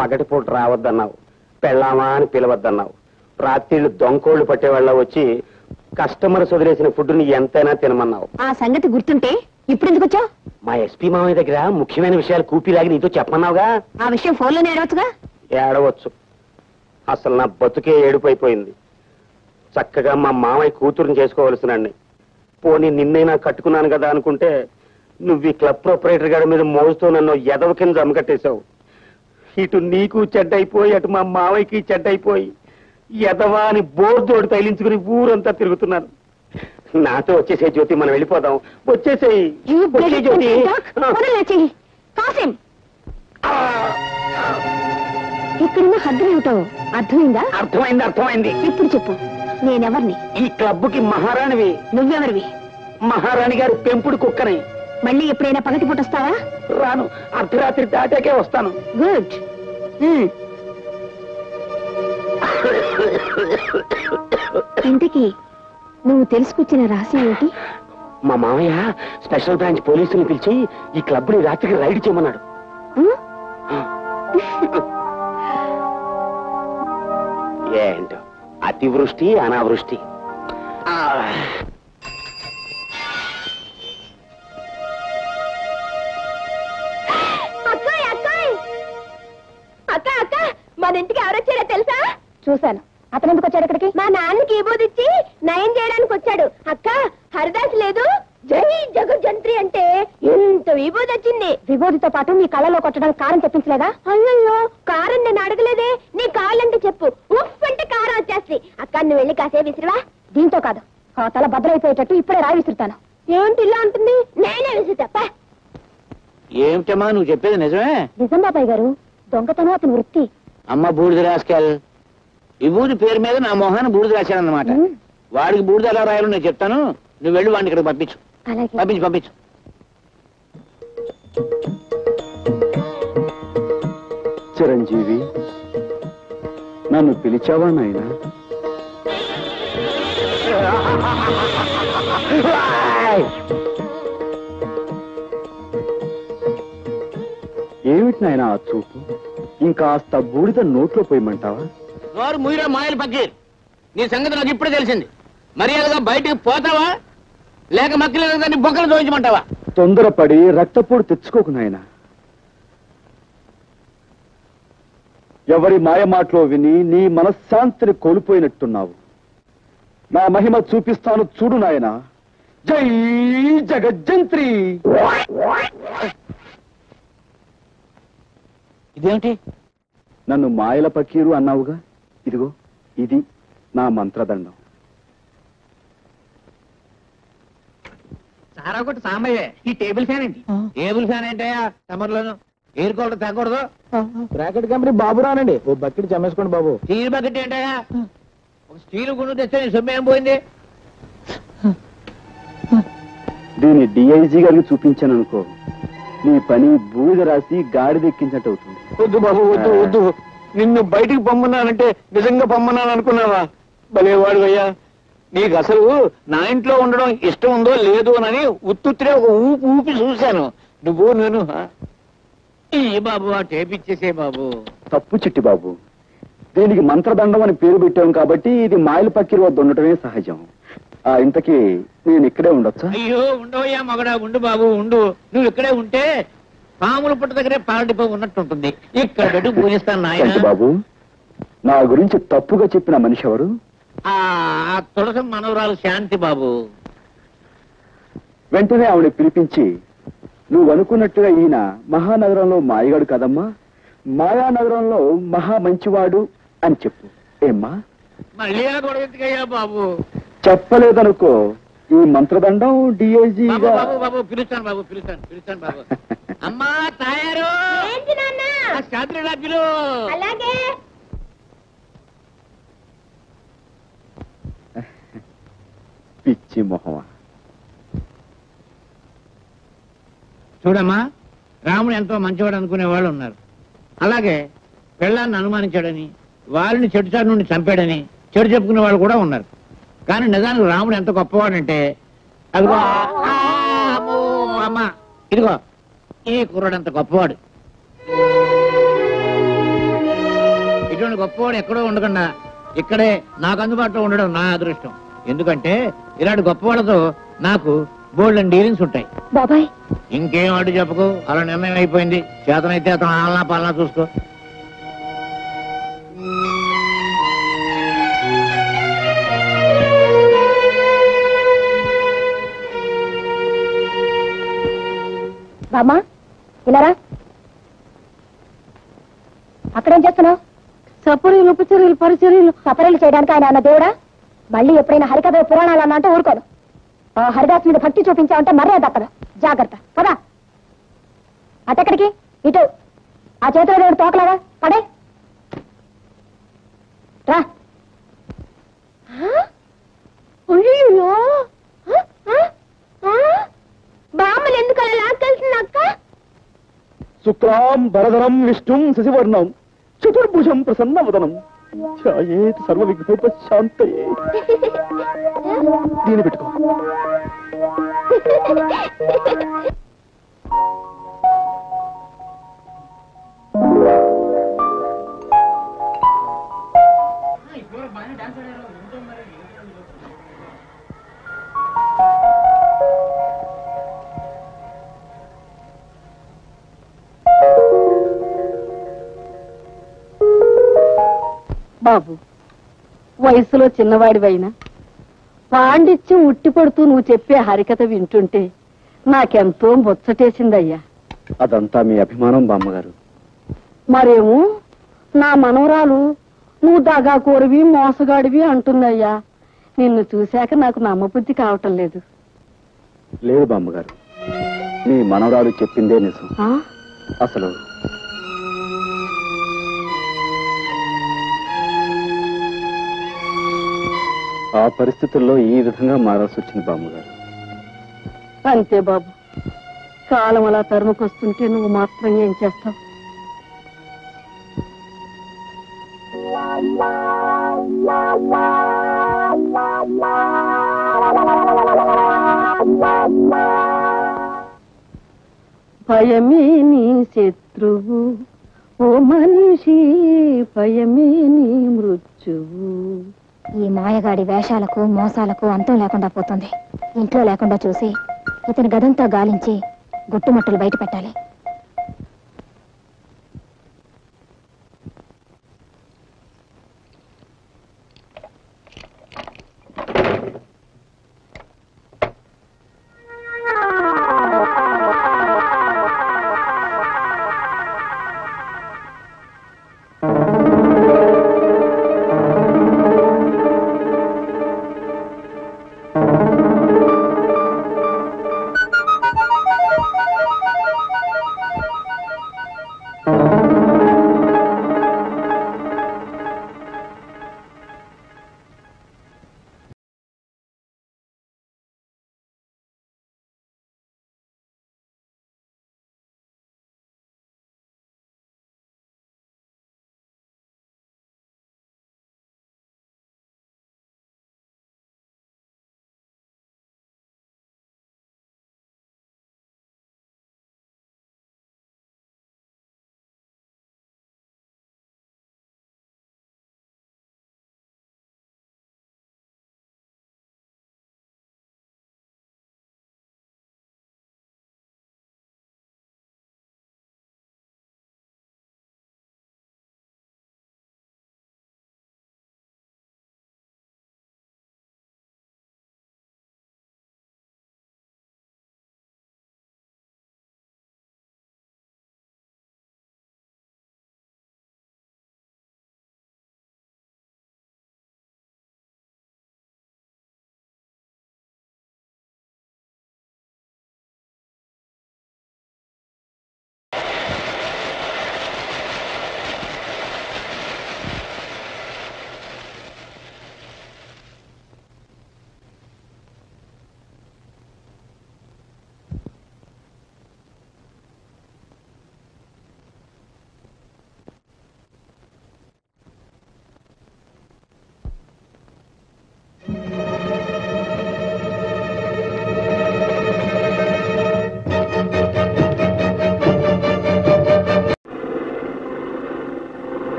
పగటిపూట రావద్దన్నావు, పెళ్ళామా అని పిలవద్దన్నావు. రాత్రిళ్ళు దొంకోళ్లు పట్టేవాళ్ళ వచ్చి కస్టమర్స్ వదిలేసిన ఫుడ్ని ఎంతైనా తినమన్నావు. ఆ సంగతి గుర్తుంటే ఇప్పుడు ఎందుకు వచ్చావు? మా ఎస్పీ మామయ్య దగ్గర ముఖ్యమైన విషయాలు కూపిలాగి నీతో చెప్పమన్నావుగా. ఆ విషయం ఫోన్లోనే ఏడవచ్చుగా. ఏడవచ్చు. అసలు నా బతుకే ఏడుపైపోయింది. చక్కగా మా మామయ్య కూతురుని చేసుకోవలసినండి. పోనీ నిన్నైనా కట్టుకున్నాను కదా అనుకుంటే నువ్వు ఈ క్లబ్ ప్రొపరేటర్ గారి మీద మోజుతో నన్ను ఎదవ కింద జమకట్టేశావు. ఇటు నీకు చెడ్డైపోయి అటు మా మావయ్యకి చెడ్డైపోయి ఎదవా అని బోర్దోడు తైలించుకుని ఊరంతా తిరుగుతున్నాను. నాతో వచ్చేసే జ్యోతి, మనం వెళ్ళిపోదాం. వచ్చేసేయి జ్యోతి. ఇక్కడున్న హద్దులేమిటో అర్థమైందా? అర్థమైంది, అర్థమైంది. ఇప్పుడు చెప్పు, నేనెవర్ని? ఈ క్లబ్కి మహారాణివి. నువ్వెవరివి? మహారాణి గారి పెంపుడు కుక్కని. మళ్ళీ ఎప్పుడైనా పగటిపూట వస్తావా? రాను, అర్ధరాత్రి దాటాకే వస్తాను. గుడ్. ఇంతకీ నువ్వు తెలుసుకొచ్చిన రహస్యం ఏంటి? మా మామయ్య స్పెషల్ బ్రాంచ్ పోలీసుని పిలిచి ఈ క్లబ్ ని రాత్రికి రైడ్ చేయమన్నాడు. ఏంటో అతివృష్టి అనావృష్టి. అక్క అక్క, మన ఇంటికి ఎవరొచ్చారో తెలుసా? చూశాను. అతను ఎందుకు వచ్చాడు ఇక్కడికి? మా నాన్నకి ఇచ్చి నయం చేయడానికి వచ్చాడు. అక్క, హరిదాస్ లేదు, జై జగజ్జంత్రి అంటే ఎంత విభూతి వచ్చింది. విభూతితో పాటు నీ కళ్ళలో కొట్టడానికి కారం తెప్పించలేదా? అయ్యో, కారం నేను అడగలేదే. నీ కాళ్ళంటే చెప్పు, ఉఫ్ అంటే కారం వచ్చేస్తుంది. అక్క, నువ్వు వెళ్ళి కాసే విసిరివా? దీంతో కాదు, ఆ తల భద్రైపోయేటట్టు ఇప్పుడే రాయి విసురుతాను. ఏంటి ఇలా ఉంటుంది? నేనే విసురు తప్ప. ఏమిటమ్మా నువ్వు చెప్పేది నిజమే? నిజం బాబాయ్ గారు, దొంగతనం అతని వృత్తి. అమ్మ బూడిద రాసుకెళ్ళ విభూతి పేరు మీద నా మొహాన్ని బూడిద రాశానన్నమాట. వాడికి బూడిద ఎలా రాయాలో నేను చెప్తాను, నువ్వు వెళ్ళి వాడిని ఇక్కడ పంపించు. పంపించు పంపించు. చిరంజీవి, నన్ను పిలిచావా నాయనా? ఏమిటి నాయనా ఆ చూపు? ఇంకాస్త బూడిద నోట్లో పోయమంటావా? నోరు ముయిరా మాయలు పక్కీర్, నీ సంగతి నాకు ఇప్పుడే తెలిసింది. మర్యాదగా బయటికి పోతావా లేక మక్కలేదని బొక్కలు దోయించమంటావా? తొందరపడి రక్తపోటు తెచ్చుకోకు నాయనా. ఎవరి మాయ మాటలో విని నీ మనశ్శాంతిని కోల్పోయినట్టున్నావు. నా మహిమ చూపిస్తాను చూడు నాయనా. జై జగజ్జంత్రి. ఇదేమిటి? నన్ను మాయల పకీరు అన్నావుగా, ఇదిగో ఇది నా మంత్రదండం. సారా కొట్టు సాంబయ్యే, ఈ టేబుల్ ఫ్యాన్ ఏంటి? టేబుల్ ఫ్యాన్ ఏంటయ్యా సమ్మర్లోను? ఏరుకోవడం తగ్గకూడదు. బ్రాకెట్ కంపెనీ బాబు రానండి, ఓ బకెట్ చమ్మేసుకోండి బాబు. స్టీల్ బకెట్ ఏంటయ్యా? ఒక స్టీల్ గుండు తెస్తే నీ సొమ్ము ఏం పోయింది? దీన్ని డిఐజీ గారికి చూపించాను అనుకో, నీ పని బూడిద రాసి గాడిదెక్కించినట్టు అవుతుంది. వద్దు బాబు, వద్దు వద్దు. నిన్ను బయటికి పొమ్మన్నానంటే నిజంగా పొమ్మన్నాను అనుకున్నావా? భలేవాడు అయ్యా. నీకు అసలు నా ఇంట్లో ఉండడం ఇష్టం ఉందో లేదో అని ఉత్తుత్తిరే ఒక ఊపి ఊపి చూశాను. నువ్వు నేను బాబు ఆ టేప్ ఇచ్చేసే బాబు. తప్పు చిట్టి బాబు, దీనికి మంత్రదండం అని పేరు పెట్టాం కాబట్టి ఇది మాయల పక్కిరి వద్ద ఉండటమే సహజం. ఇంతకీ నేను ఇక్కడే ఉండొచ్చా? అయ్యో ఉండవయ్యా మగడా, ఉండు బాబు ఉండు. నువ్వు ఇక్కడే ఉంటే పాముల పుట్ట దగ్గరే పాలడిపో ఉన్నట్టుంటుంది. ఇక్కడ పెట్టి పూజిస్తాను నాయన. బాబు, నా గురించి తప్పుగా చెప్పిన మనిషి ఎవరు? ఆ తులసి మనవరాలు శాంతి బాబు. వెంటనే ఆవిడ పిలిపించి, నువ్వు అనుకున్నట్టుగా ఈయన మహానగరంలో మాయగాడు కదమ్మా, మాయానగరంలో మహా మంచివాడు అని చెప్పు. ఏమ్మా? మళ్ళీ గొడవ ఎందుకయ్యా బాబు? చెప్పలేదనుకో, ఈ మంత్రదండం డిఐజీగా. బాబు బాబు పిలుస్తాను బాబు, పిలుస్తాను బాబు. అమ్మా తయారు శాంతి పిలు. అలాగే. పిచ్చి మొహమా. చూడమ్మా, రాముడు ఎంతో మంచివాడు అనుకునే వాళ్ళు ఉన్నారు. అలాగే పెళ్ళాన్ని అనుమానించాడని, వారిని చెడుచాటు నుండి చంపాడని చెడు చెప్పుకునే వాళ్ళు కూడా ఉన్నారు. కానీ నిజానికి రాముడు ఎంత గొప్పవాడంటే, అదిగో అమ్మా ఇదిగో ఈ కుర్రాడు అంత గొప్పవాడు. ఇటువంటి గొప్పవాడు ఎక్కడో ఉండకుండా ఇక్కడే నాకు అందుబాటులో ఉండడం నా అదృష్టం. ఎందుకంటే ఇలాంటి గొప్పవాళ్ళతో నాకు బోల్డెన్ డీలింగ్స్ ఉంటాయి. బాబాయ్ ఇంకేం అడ్డు చెప్పకు, అలా నిర్ణయం అయిపోయింది. చేతనైతే అతను ఆలనా పాలనా చూసుకో. బామ్మా ఇలారా. అక్కడేం చేస్తున్నావు? సపరీలు ఉపచర్యలు పరిచర్యలు. సపరీలు చేయడానికి ఆయన అన్న దేవుడా? మళ్ళీ ఎప్పుడైనా హరికథ పురాణాలు అన్నా అంటే ఊరుకోను. ఆ హరిదాస్ మీద భక్తి చూపించావంటే మర్యాద తప్పదు. జాగ్రత్త పదా. అటెక్కడికి? ఇటు. ఆ చేతిలో దేవుడు తోకలాగా పడే రా. అయ్యో బామ్మలు ఎందుకు అలా లాక్కెళ్తుంది అక్క? శుక్లాం వరదనం విష్ణుం శశివర్ణం చతుర్భుజం ప్రసన్నవదనం ఛాయేత్ సర్వ విఘ్నోపశాంతయే. దీన్ని పెట్టుకో. బాబు, వయసులో చిన్నవాడివైనా పాండిత్యం ఉట్టిపడుతూ నువ్వు చెప్పే హరికథ వింటుంటే నాకెంతో ముచ్చటేసిందయ్యా. అదంతా మీ అభిమానం బామ్మగారు. మరేమో నా మనవరాలు నువ్వు దగాకోరివి మోసగాడివి అంటుందయ్యా. నిన్ను చూశాక నాకు నమ్మబుద్ధి కావటం లేదు. లేదు బామ్మగారు, మీ మనవరాలు చెప్పిందే నిజం. అసలు ఆ పరిస్థితుల్లో ఈ విధంగా మారాల్సి వచ్చింది బామ్మగారు. అంతే బాబు, కాలం అలా తరుముకొస్తుంటే నువ్వు మాత్రం ఏం చేస్తావు? భయమే నీ శత్రువు ఓ మనిషి, భయమే నీ మృత్యువు. ఈ మాయగాడి వేషాలకు మోసాలకు అంతం లేకుండా పోతుంది. ఇంట్లో లేకుండా చూసి ఇతని గదంతా గాలించి గుట్టుమట్టులు బయట పెట్టాలి.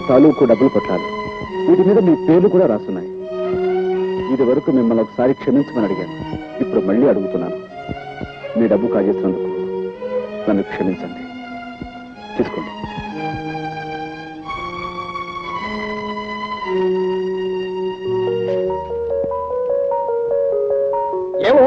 తాలూకు డబ్బులు కొట్టాలి. వీటి మీద మీ పేర్లు కూడా రాస్తున్నాయి. ఇది వరకు మిమ్మల్ని ఒకసారి క్షమించమని అడిగాను. ఇప్పుడు మళ్ళీ అడుగుతున్నాను. మీ డబ్బు కాజేసినందుకు నన్ను క్షమించండి. తీసుకోండి. ఏమో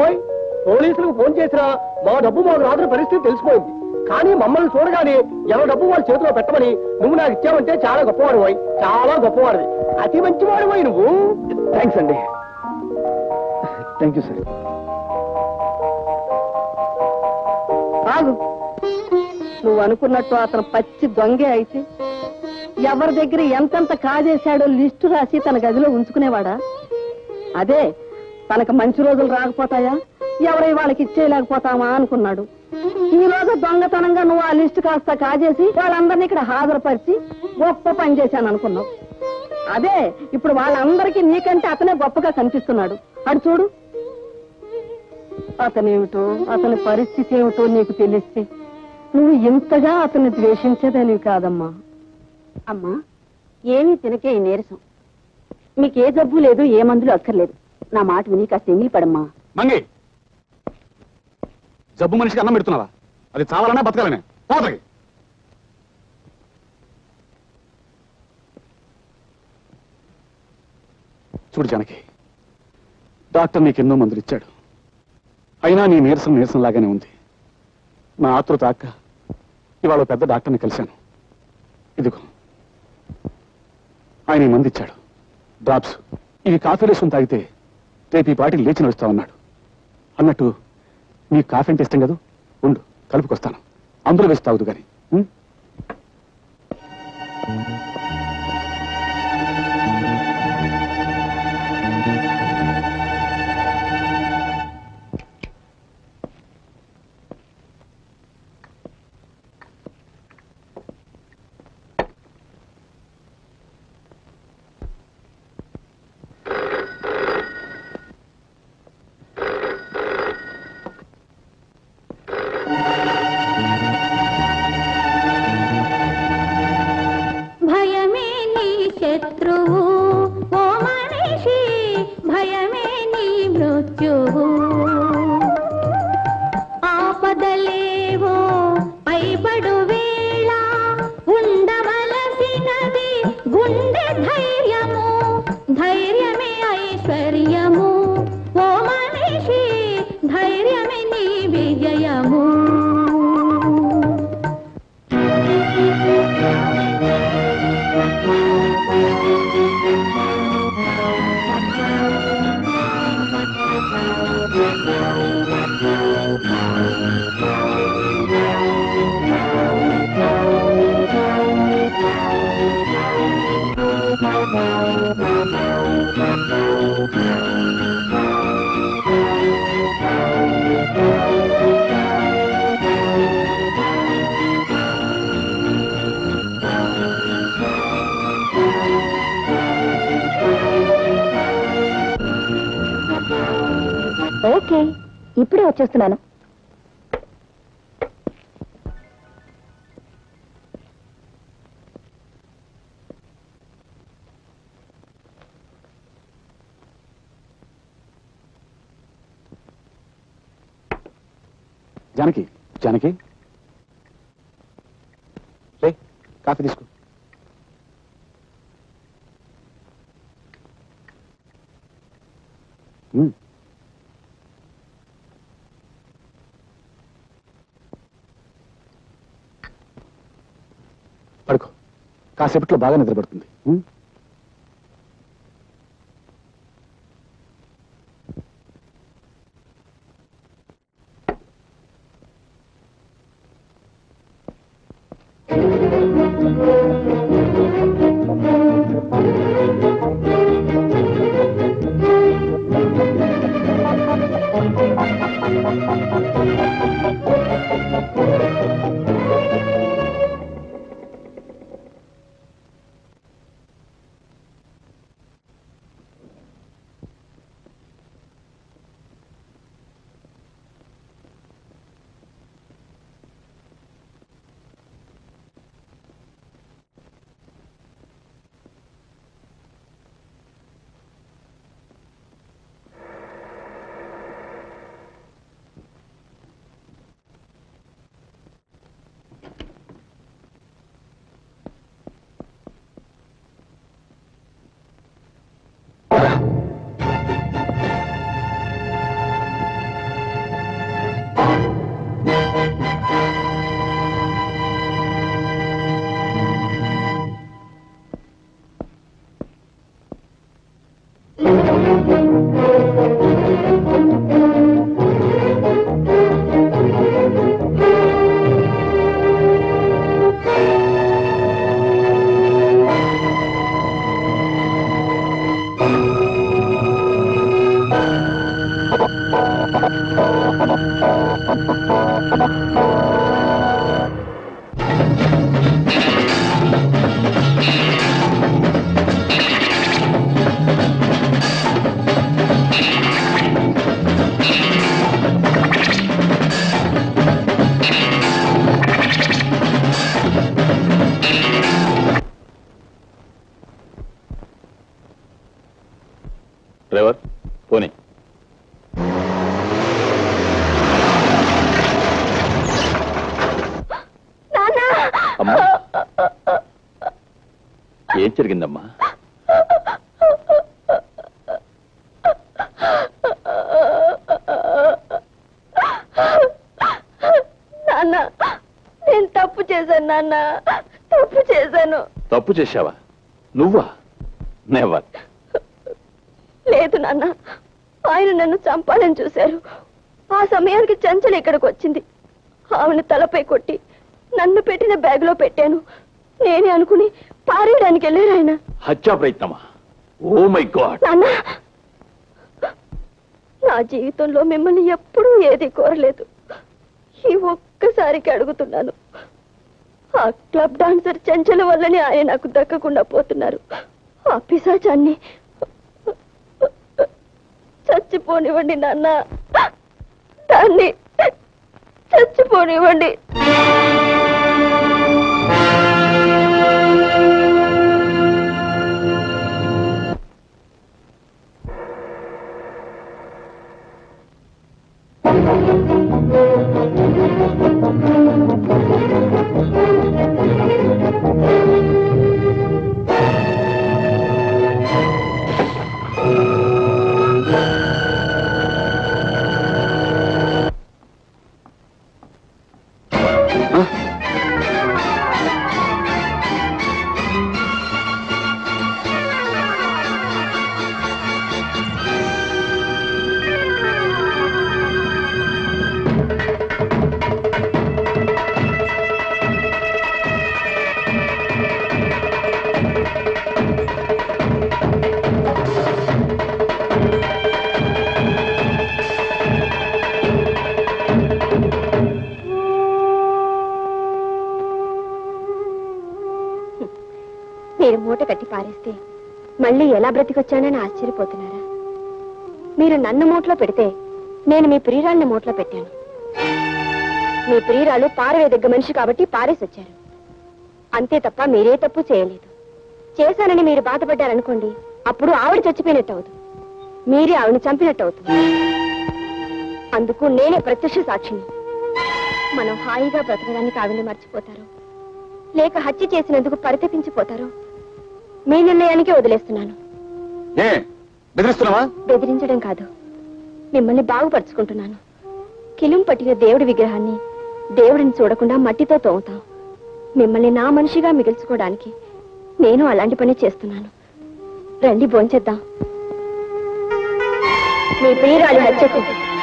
పోలీసులకు ఫోన్ చేసినా మా డబ్బు మాకు రాత్రి పరిస్థితి తెలిసిపోయింది. కానీ మమ్మల్ని చూడగానే ఎవరి డబ్బు వాళ్ళ చేతిలో పెట్టమని నువ్వు నాకు ఇచ్చావంటే చాలా గొప్పవాడు పోయి, చాలా గొప్పవాడివి, అతి మంచివాడు పోయి నువ్వు. థ్యాంక్స్ అండి. Thank you sir. ఆగు, నువ్వు అనుకున్నట్టు అతను పచ్చి దొంగే అయితే ఎవరి దగ్గర ఎంతెంత కాజేశాడో లిస్టు రాసి తన గదిలో ఉంచుకునేవాడా? అదే తనకు మంచి రోజులు రాకపోతాయా, ఎవరై వాళ్ళకి ఇచ్చేయలేకపోతామా అనుకున్నాడు. ఈ రోజు దొంగతనంగా నువ్వు ఆ లిస్టు కాస్త కాజేసి వాళ్ళందరినీ ఇక్కడ హాజరుపరిచి గొప్ప పని చేశాను అనుకున్నావు. అదే ఇప్పుడు వాళ్ళందరికీ నీకంటే అతనే గొప్పగా కనిపిస్తున్నాడు. అటు చూడు, అతనేమిటో అతని పరిస్థితి ఏమిటో నీకు తెలిస్తే నువ్వు ఇంతగా అతన్ని ద్వేషించేదానివి కాదమ్మా. అమ్మా, ఏమీ తినకే ఈ నీరసం. మీకే జబ్బు లేదు, ఏ మందులు అక్కర్లేదు. నా మాట విని కాస్త ఎంగిలి పడమ్మా. మంగి, జబ్బు మనిషికి అన్నం పెడుతున్నావా? అది చావాలన్నా బతకాలనే పోతకి. చూడు జానకి, డాక్టర్ నీకెన్నో మందులు ఇచ్చాడు. అయినా నీ నీరసం లాగానే ఉంది. నా ఆతృత అక్క ఇవాళ పెద్ద డాక్టర్ని కలిశాను. ఇదిగో ఆయన ఈ మందు ఇచ్చాడు, డ్రాప్స్. ఇవి కాఫీలో వేసుకుని తాగితే రేపు ఈ పాటికి లేచి నడుస్తా ఉన్నాడు. అన్నట్టు నీకు కాఫీ అంటే ఇష్టం కదా, ఉండు కలుపుకొస్తాను. అందులో వేసి తాగుదు కానీ. ఓకే, ఇప్పుడే వచ్చేస్తున్నాను. జానకి, జానకి రే, కాఫీ తీసుకో. పడుకో, కాసేపట్లో బాగా నిద్రపడుతుంది. అమ్మా ఏం జరిగిందమ్మా? నాన్న నేను తప్పు చేశాను నాన్న, తప్పు చేశాను. తప్పు చేశావా? నువ్వా? నెవర్. లేదు నాన్న, ఆయన నన్ను చంపాలని చూశారు. ఆ సమయానికి చంచల ఇక్కడికి వచ్చింది. ఆవిడ తలపై కొట్టి నన్ను పెట్టిన బ్యాగ్ లో పెట్టాను. నేనే అనుకుని పారేయడానికి వెళ్ళారు ఆయన. హత్యా ప్రయత్నమా? Oh my God. నాన్న, నా జీవితంలో మిమ్మల్ని ఎప్పుడూ ఏది కోరలేదు. ఈ ఒక్కసారికి అడుగుతున్నాను. ఆ క్లబ్ డాన్సర్ చంచల వల్లనే ఆయన నాకు దక్కకుండా పోతున్నారు. ఆ పిశాచాన్ని చచ్చిపోనివ్వండి నాన్న, దాన్ని చచ్చిపోనివ్వండి. మీరు మూట కట్టి పారేస్తే మళ్ళీ ఎలా బ్రతికొచ్చానని ఆశ్చర్యపోతున్నారా? మీరు నన్ను మూటలో పెడితే నేను మీ ప్రియురాల్ని మూటలో పెట్టాను. మీ ప్రియురాలు పారవేదగ్గ మనిషి కాబట్టి పారేసి వచ్చారు. అంతే తప్ప మీరే తప్పు చేయలేదు. చేశానని మీరు బాధపడ్డారనుకోండి, అప్పుడు ఆవిడ చచ్చిపోయినట్టు అవుతుంది, మీరే ఆవిడని చంపినట్టు అవుతుంది. అందుకు నేనే ప్రత్యక్ష సాక్షిని. మనం హాయిగా బ్రతకడానికి ఆవిడని మర్చిపోతారు, లేక హత్య చేసినందుకు పరితపించిపోతారో మీ నిర్ణయానికి వదిలేస్తున్నాను. బెదిరించడం కాదు, మిమ్మల్ని బాగుపరుచుకుంటున్నాను. కిలుం పట్టిన దేవుడి విగ్రహాన్ని దేవుడిని చూడకుండా మట్టితో తోముతాం. మిమ్మల్ని నా మనిషిగా మిగిల్చుకోవడానికి నేను అలాంటి పని చేస్తున్నాను. రండి భోంచేద్దాం. మీ ప్రియురాలి హత్యకు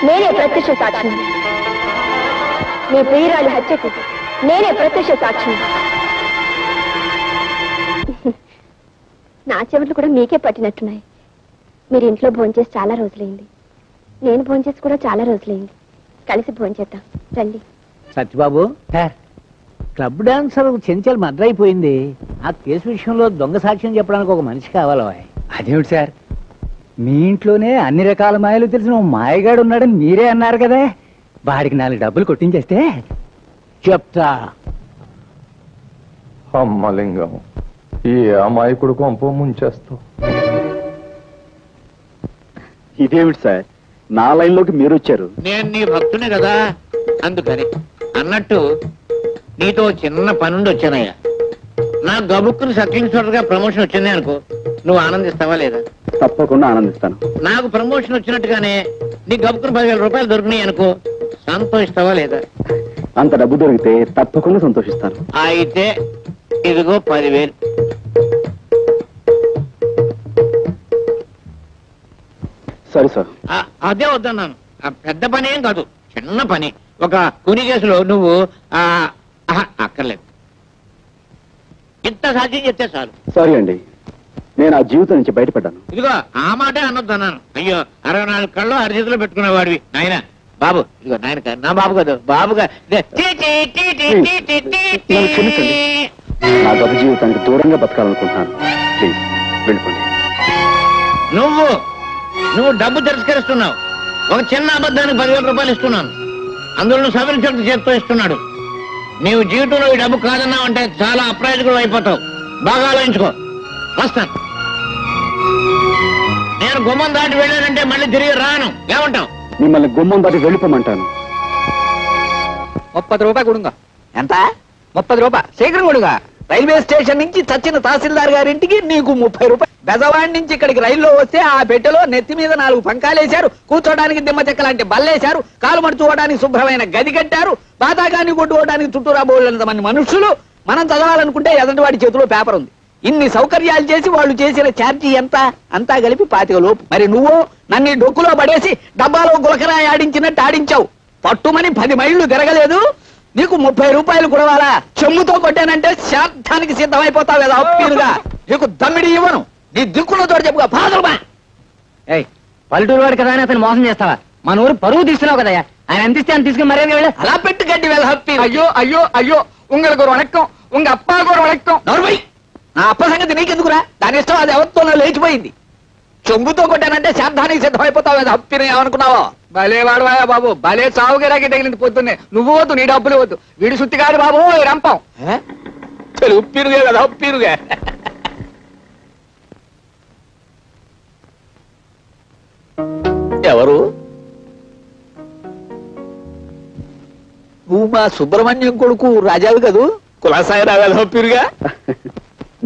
నేనే ప్రత్యక్ష సాక్షిని. మీ ప్రియురాలి హత్యకు నేనే ప్రత్యక్ష సాక్షిని. నా చెవులు కూడా మీకే పట్టినట్టున్నాయి. మీరు ఇంట్లో భోంచేసి చాలా రోజులైంది, నేను భోంచేసి కూడా చాలా రోజులైంది. కలిసి భోంచేద్దాం రండి. Satyababu, club dancer Chenchal murder అయిపోయింది. ఆ కేసు విషయంలో దొంగ సాక్ష్యం చెప్పడానికి ఒక మనిషి కావాలా? అదేమిటి సార్, మీ ఇంట్లోనే అన్ని రకాల మాయలు తెలిసిన మాయగాడు ఉన్నాడని మీరే అన్నారు కదా. వాడికి 4 డబ్బులు కొట్టించేస్తే చెప్తా. అమ్మలింగం, ఈ అమాయకుడు కొంప ముంచేస్తావు. ఇదేమిటి సార్, నా లైన్ లోకి మీరు వచ్చారు? నేను నీ భక్తునే కదా, అందుకని. అన్నట్టు నీతో చిన్న పనుండి వచ్చానయ్యా. నా గబుక్కుని సక్లింగ్ గా ప్రమోషన్ వచ్చింది అనుకో, నువ్వు ఆనందిస్తావా లేదా? తప్పకుండా ఆనందిస్తాను. నాకు ప్రమోషన్ వచ్చినట్టుగానే నీ గబుక్కుని 10,000 రూపాయలు దొరికినాయి అనుకో, సంతోషిస్తావా లేదా? అంత డబ్బు దొరికితే తప్పకుండా సంతోషిస్తాను. అయితే ఇదిగో 10,000. సరే సార్. అదే వద్దన్నాను. పెద్ద పని ఏం కాదు, చిన్న పని. ఒక కూని కేసులో నువ్వు అక్కర్లేదు, ఇంత సాధ్యం చెప్తే చాలు. సారీ అండి, నేను ఆ జీవితం నుంచి బయటపడ్డాను. ఇదిగో ఆ మాటే అనొద్దన్నాను. అయ్యో, 64 కళ్ళు అరిచేతిలో పెట్టుకునేవాడివి నాయన. బాబు, ఇదిగో నాయన, నా బాబు కాదు, బాబుగా. నా గత జీవితానికి దూరంగా బతకాలనుకుంటున్నాను. ప్లీజ్ వెళ్ళిపోండి. నువ్వు డబ్బు తిరస్కరిస్తున్నావు. ఒక చిన్న అబద్ధానికి 10,000 రూపాయలు ఇస్తున్నాను, అందులో సవరించడం చేత్తో ఇస్తున్నాడు. నీవు జీవితంలో ఈ డబ్బు కాదన్నావు అంటే చాలా అప్రయోజకుడు అయిపోతావు. బాగా ఆలోచించుకో. వస్తాను. నేను గుమ్మం దాటి వెళ్ళానంటే మళ్ళీ తిరిగి రాను. ఏమంటావు? మిమ్మల్ని గుమ్మం దాటి వెళ్ళిపోమంటాను. 30 రూపాయలు కొడుగా. ఎంత? 30 రూపాయలు శీఘ్రం కొడుగా. రైల్వే స్టేషన్ నుంచి చచ్చిన తహసీల్దార్ గారింటికి నీకు 30 రూపాయలు. బెజవాడి నుంచి ఇక్కడికి రైల్లో వస్తే ఆ పెట్టెలో నెత్తి మీద 4 పంకాలేశారు, కూర్చోడానికి దిమ్మ చెక్క లాంటి బల్లేశారు, కాలు మడుచుకోవడానికి శుభ్రమైన గది కట్టారు, బాతాకాన్ని కొట్టుకోవడానికి చుట్టూరా బోళ్ళంత మంది మనుషులు. మనం చదవాలనుకుంటే ఎదంటి వాడి చేతిలో పేపర్ ఉంది. ఇన్ని సౌకర్యాలు చేసి వాళ్ళు చేసిన ఛార్జీ ఎంత? అంతా కలిపి 25 లోపు. మరి నువ్వు నన్ను డొక్కులో పడేసి డబ్బాలో గులకరాయి ఆడించినట్టు ఆడించావు. పట్టుమని 10 మైళ్ళు తిరగలేదు, నీకు 30 రూపాయలు కుడవాలా? చెమ్ముతో కొట్టానంటే శార్థానికి సిద్ధమైపోతావు కదా అప్పీలుగా. నీకు దమ్మిడి ఇవ్వను. నీ దిక్కులతో చెప్పుగా పాదరుమా. పల్లెటూరు వాడు కదా అని అతను మోసం చేస్తావా? మన ఊరు పరువు తీస్తున్నావు కదా, ఆయన అందిస్తే అని తీసుకుని మర్యాద వెళ్ళ. అలా పెట్టి గడ్డి వెళ్ళ హప్పి. అయ్యో అయ్యో అయ్యో உங்களுக்கு ஒரு வணக்கம், உங்க அப்பாவுக்கு ஒரு வணக்கம். నోర్మై, నా అప్ప సంగతి నీకెందుకురా? దాని ఇష్టం అది ఎవరితోనో లేచిపోయింది. చెంబుతో కొట్టానంటే శార్థానికి సిద్ధమైపోతావు కదా హప్పిని ఏమనుకున్నావో? భలే వాడువాయా బాబు, భలే చావుగిరాకి తగిలింది పొద్దున్నే. నువ్వు వద్దు, నీ డబ్బులు వద్దు. వీడి సుత్తి కాదు బాబు ఈ రంపం. ఉప్పిరుగే కదా ఉప్పిరుగే. ఎవరు? నువ్వు మా సుబ్రహ్మణ్యం కొడుకు రాజావి కదూ? కులాసాయి రావాలి హప్పిరుగా.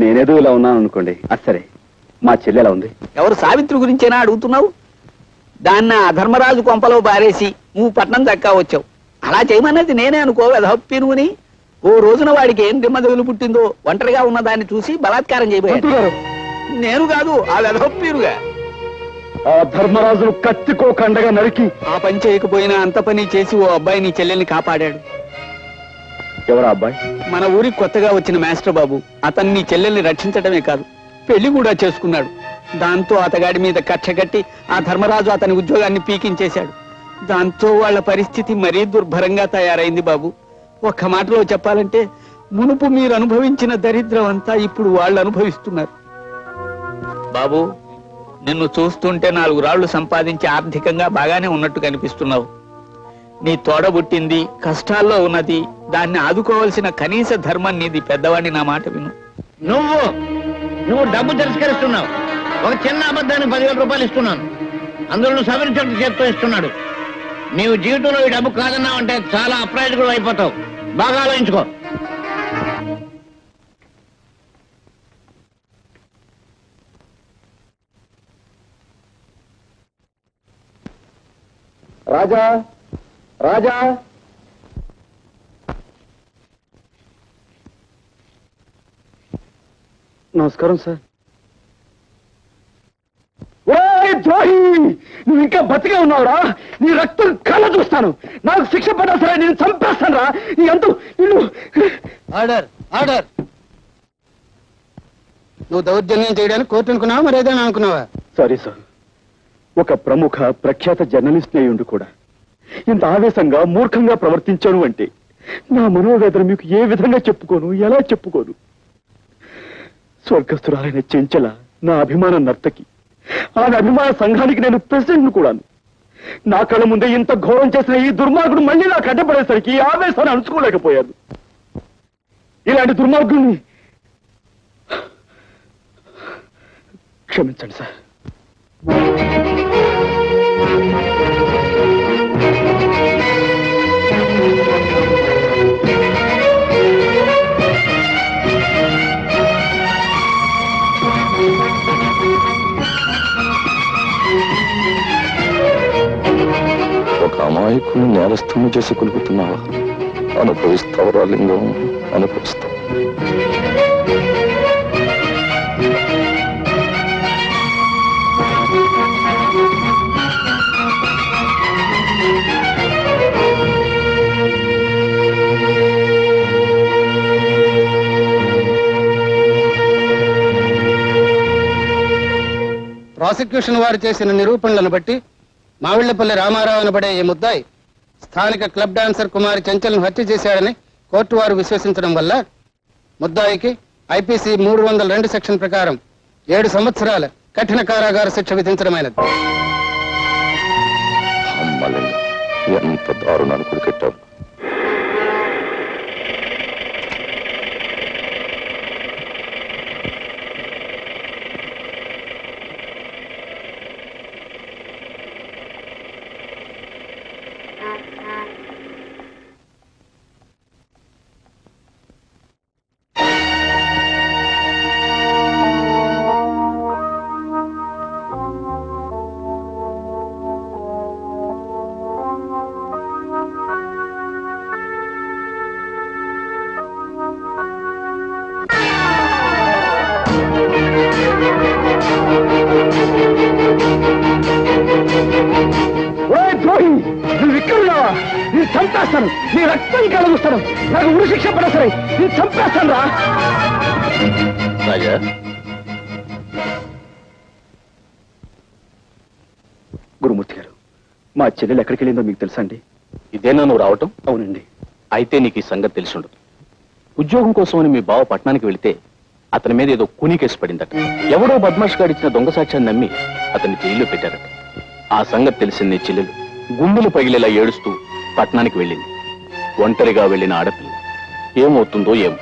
నేనేదో ఇలా ఉన్నాను అనుకోండి. సరే, మా చెల్లి ఎలా ఉంది? ఎవరు? సావిత్రి గురించేనా అడుగుతున్నావు? దాన్ని ఆ ధర్మరాజు కొంపలో బారేసి నువ్వు పట్నం దక్కా వచ్చావు. అలా చేయమన్నది నేనే అనుకో వెధప్పినుని. ఓ రోజున వాడికి ఏం దిమ్మదగులు పుట్టిందో ఒంటరిగా ఉన్న దాన్ని చూసి బలాత్కారం చేయబోయారు. నేను కాదు, ఆ వెధప్పిరుగా. ఆ ధర్మరాజును కత్తికో కండగా నరికి ఆ పని చేయకపోయినా అంత పని చేసి ఓ అబ్బాయి నీ చెల్లెల్ని కాపాడాడు. ఎవరా అబ్బాయి? మన ఊరికి కొత్తగా వచ్చిన మాస్టర్ బాబు. అతన్ని నీ చెల్లెల్ని రక్షించడమే కాదు, పెళ్లి కూడా చేసుకున్నాడు. దాంతో అతగాడి మీద కక్ష కట్టి ఆ ధర్మరాజు అతని ఉద్యోగాన్ని పీకించేశాడు. దాంతో వాళ్ళ పరిస్థితి మరీ దుర్భరంగా తయారైంది బాబు. ఒక్క మాటలో చెప్పాలంటే మునుపు మీరు అనుభవించిన దరిద్రం అంతా ఇప్పుడు వాళ్ళు అనుభవిస్తున్నారు. బాబు, నిన్ను చూస్తుంటే 4 రాళ్లు సంపాదించి ఆర్థికంగా బాగానే ఉన్నట్టు కనిపిస్తున్నావు. నీ తోడబుట్టింది కష్టాల్లో ఉన్నది, దాన్ని ఆదుకోవాల్సిన కనీస ధర్మం నీది. పెద్దవాడిని నా మాట విను. నువ్వు డబ్బు తిరస్కరిస్తున్నావు. ఒక చిన్న అబద్ధానికి 10,000 రూపాయలు ఇస్తున్నాను. అందులో సవరించడం చేత్తో ఇస్తున్నాడు. నీవు జీవితంలో ఈ డబ్బు కాదన్నావంటే చాలా అప్రాయకుడు అయిపోతావు. బాగా ఆలోచించుకో. రాజా, రాజా, నమస్కారం సార్. ద్రోహి, నువ్వు ఇంకా బతికే ఉన్నావురా? నీ రక్తం కళ్ళ చూస్తాను. నాకు శిక్ష పడ్డా సరే నేను చంపేస్తాను రా. నీ అంతు నిన్ను. Order, order. నువ్వు దౌర్జన్యం చేయడానికి కోర్టు అనుకున్నావా, మరి ఏదైనా అనుకున్నావా? సారీ సార్, ఒక ప్రముఖ ప్రఖ్యాత జర్నలిస్ట్ అయ్యుండి కూడా ఇంత ఆవేశంగా మూర్ఖంగా ప్రవర్తించాను అంటే నా మనోవేదన మీకు ఏ విధంగా చెప్పుకోను, ఎలా చెప్పుకోను? స్వర్గస్థురాలైన చెంచల నా అభిమాన నర్తకి, ఆమె అభిమాన సంఘానికి నేను ప్రెసిడెంట్ కూడాను. నా కళ్ళ ముందే ఇంత ఘోరం చేసిన ఈ దుర్మార్గుడు మళ్ళీ నాకు అడ్డపడేసరికి ఈ ఆవేశాన్ని అణుచుకోలేకపోయాను. ఇలాంటి దుర్మార్గుడిని క్షమించండి సార్. ఒక అమాయకుని నేరస్తుని చేసి కొలుపుతున్నావా? అనుభవిస్తావురా లింగం, అనుభవిస్తావు. ప్రాసిక్యూషన్ వారు చేసిన నిరూపణలను బట్టి మావిళ్లపల్లి రామారావు అనబడే ఈ ముద్దాయి స్థానిక క్లబ్ డాన్సర్ కుమారి చెంచల్ను హత్య చేశాడని కోర్టు వారు విశ్వసించడం వల్ల ముద్దాయికి ఐపీసీ 302 సెక్షన్ ప్రకారం 7 సంవత్సరాల కఠిన కారాగార శిక్ష విధించడమైనది. ఎంత దారుణాన్ని కొడుకెట్టావు. చంపేస్తాను, నీ రక్తం కలుగుస్తాను, నాకు ఉరి శిక్ష పడ సరే నేను చంపేస్తాను రా. రాజా, గురుమూర్తి గారు, మా చెల్లెలు ఎక్కడికి వెళ్ళిందో మీకు తెలుసా అండి? ఇదేనా నువ్వు రావటం? అవునండి. అయితే నీకు ఈ సంగతి తెలిసిండదు. ఉద్యోగం కోసమని మీ బావ పట్టణానికి వెళితే అతని మీద ఏదో కూనీ కేసు పడిందట. ఎవడో బద్మాష్ గాడిచ్చిన దొంగ సాక్ష్యాన్ని నమ్మి అతన్ని జైల్లో పెట్టారట. ఆ సంగతి తెలిసింది నీ చెల్లెలు గుండెలు పగిలేలా ఏడుస్తూ పట్టణానికి వెళ్ళింది. ఒంటరిగా వెళ్ళిన ఆడపిల్ల ఏమవుతుందో ఏమో.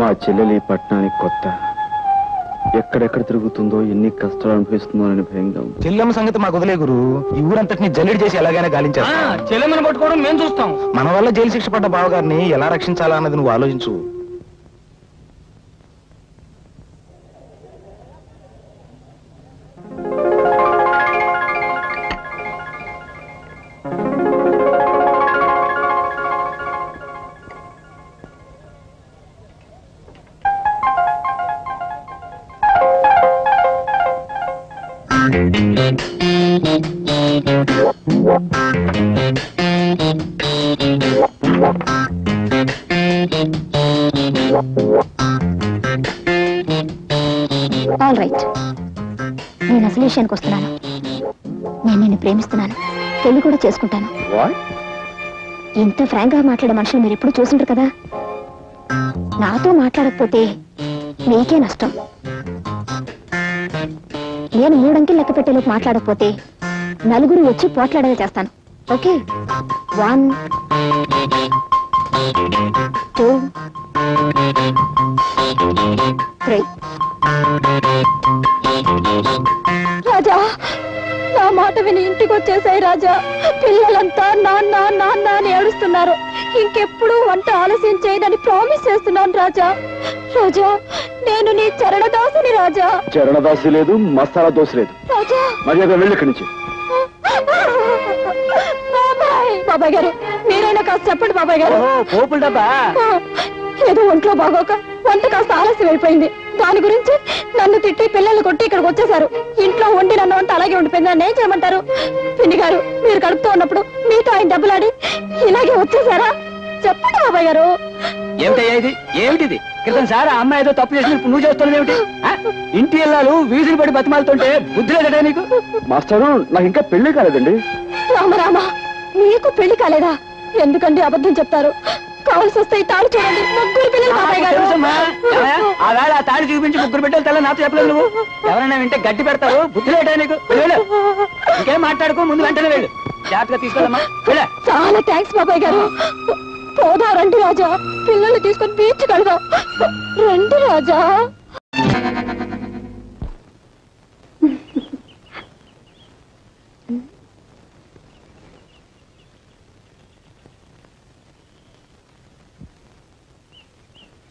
మా చెల్లెలి పట్టణానికి కొత్త, ఎక్కడెక్కడ తిరుగుతుందో, ఎన్ని కష్టాలు అనుభవిస్తుందో అని భయంగా ఉంది. చెల్లెమ్మ సంగతి మాకు వదిలే గురు, ఈ ఊరంతటిని జల్లెడి చేసి ఎలాగైనా గాలించారు. చెల్లెమ్మని పట్టుకోవడం మేము చూస్తాం. మన వల్ల జైలు శిక్ష పడ్డ బావగారిని ఎలా రక్షించాలా అన్నది నువ్వు ఆలోచించు. ఆల్ రైట్, నేను అసలు విషయానికి వస్తున్నాను. నేను నిన్ను ప్రేమిస్తున్నాను, పెళ్లి కూడా చేసుకుంటాను. ఇంత ఫ్రాంక్ గా మాట్లాడే మనుషులు మీరు ఎప్పుడు చూసుంటారు కదా. నాతో మాట్లాడకపోతే మీకే నష్టం. నేను 3 అంకెలు లెక్క పెట్టేలోపు మాట్లాడకపోతే నలుగురు వచ్చి పోట్లాడేలా చేస్తాను. ఓకే, 1 2 3. రాజా, నా మాట విని ఇంటికి వచ్చేసాయి రాజా. పిల్లలంతా నాన్న నాన్న అని ఏడుస్తున్నారు. ఇంకెప్పుడు వంట ఆలస్యం చేయదని ప్రామిస్ చేస్తున్నాను రాజా. రాజా, నేను నీ చరణదాసిని రాజా. చరణదాసి లేదు, మసాలా దోశ లేదు. రాజా, మర్యాద వెళ్ళి ఇక్కడి నుంచి. బాబాయ్ గారు, మీరైనా కాస్త చెప్పండి బాబాయ్ గారు. పోపుల డబ్బా ఏదో ఒంట్లో బాగోక వంట కాస్త ఆలస్యం అయిపోయింది. దాని గురించి నన్ను తిట్టి పిల్లల్ని కొట్టి ఇక్కడికి వచ్చేసారు. ఇంట్లో వండి నన్ను వంట అలాగే ఉండిపోయింది. నన్ను ఏం చేయమంటారు? పిన్ని గారు, మీరు కడుపుతూ ఉన్నప్పుడు మీతో ఆయన దెబ్బలాడి ఇలాగే వచ్చేసారా? చెప్పండి బాబాయ్ గారు. ఏమిటయ్యా ఇది? ఏమిటిది? క్రితం సార్ ఆ అమ్మాయి ఏదో తప్పు చేసి నువ్వు చేస్తున్నావు ఏమిటి? ఇంటి ఇల్లాలు వీధులు పడి బతిమాలుతుంటే బుద్ధి లేదట నీకు? మాస్టారు, నాకు ఇంకా పెళ్లి కాలేదండి. రామరామ, మీకు పెళ్లి కాలేదా? ఎందుకండి అబద్ధం చెప్తారు? కావాల్సి వస్తే ఈ తాళి చూడండి. 3 పిల్లలు బాబాయ్ గారు. ఆ వేళ ఆ తాడి చూపించి 3 బిడ్డలు తెల్ల నాతో చెప్పలేదు నువ్వు. ఎవరైనా వింటే గట్టి పెడతారు. బుద్ధి లేటా నీకు? వెళ్ళు, ఇంకేం మాట్లాడుకో, ముందు వెంటనే వెళ్ళు. జాగ్రత్తగా తీసుకెళ్ళమ్మా. చాలా థ్యాంక్స్ బాబాయ్ గారు. పోదా రండి రాజా, పిల్లల్ని తీసుకొని బీచ్ కడదాం. రండి రాజా.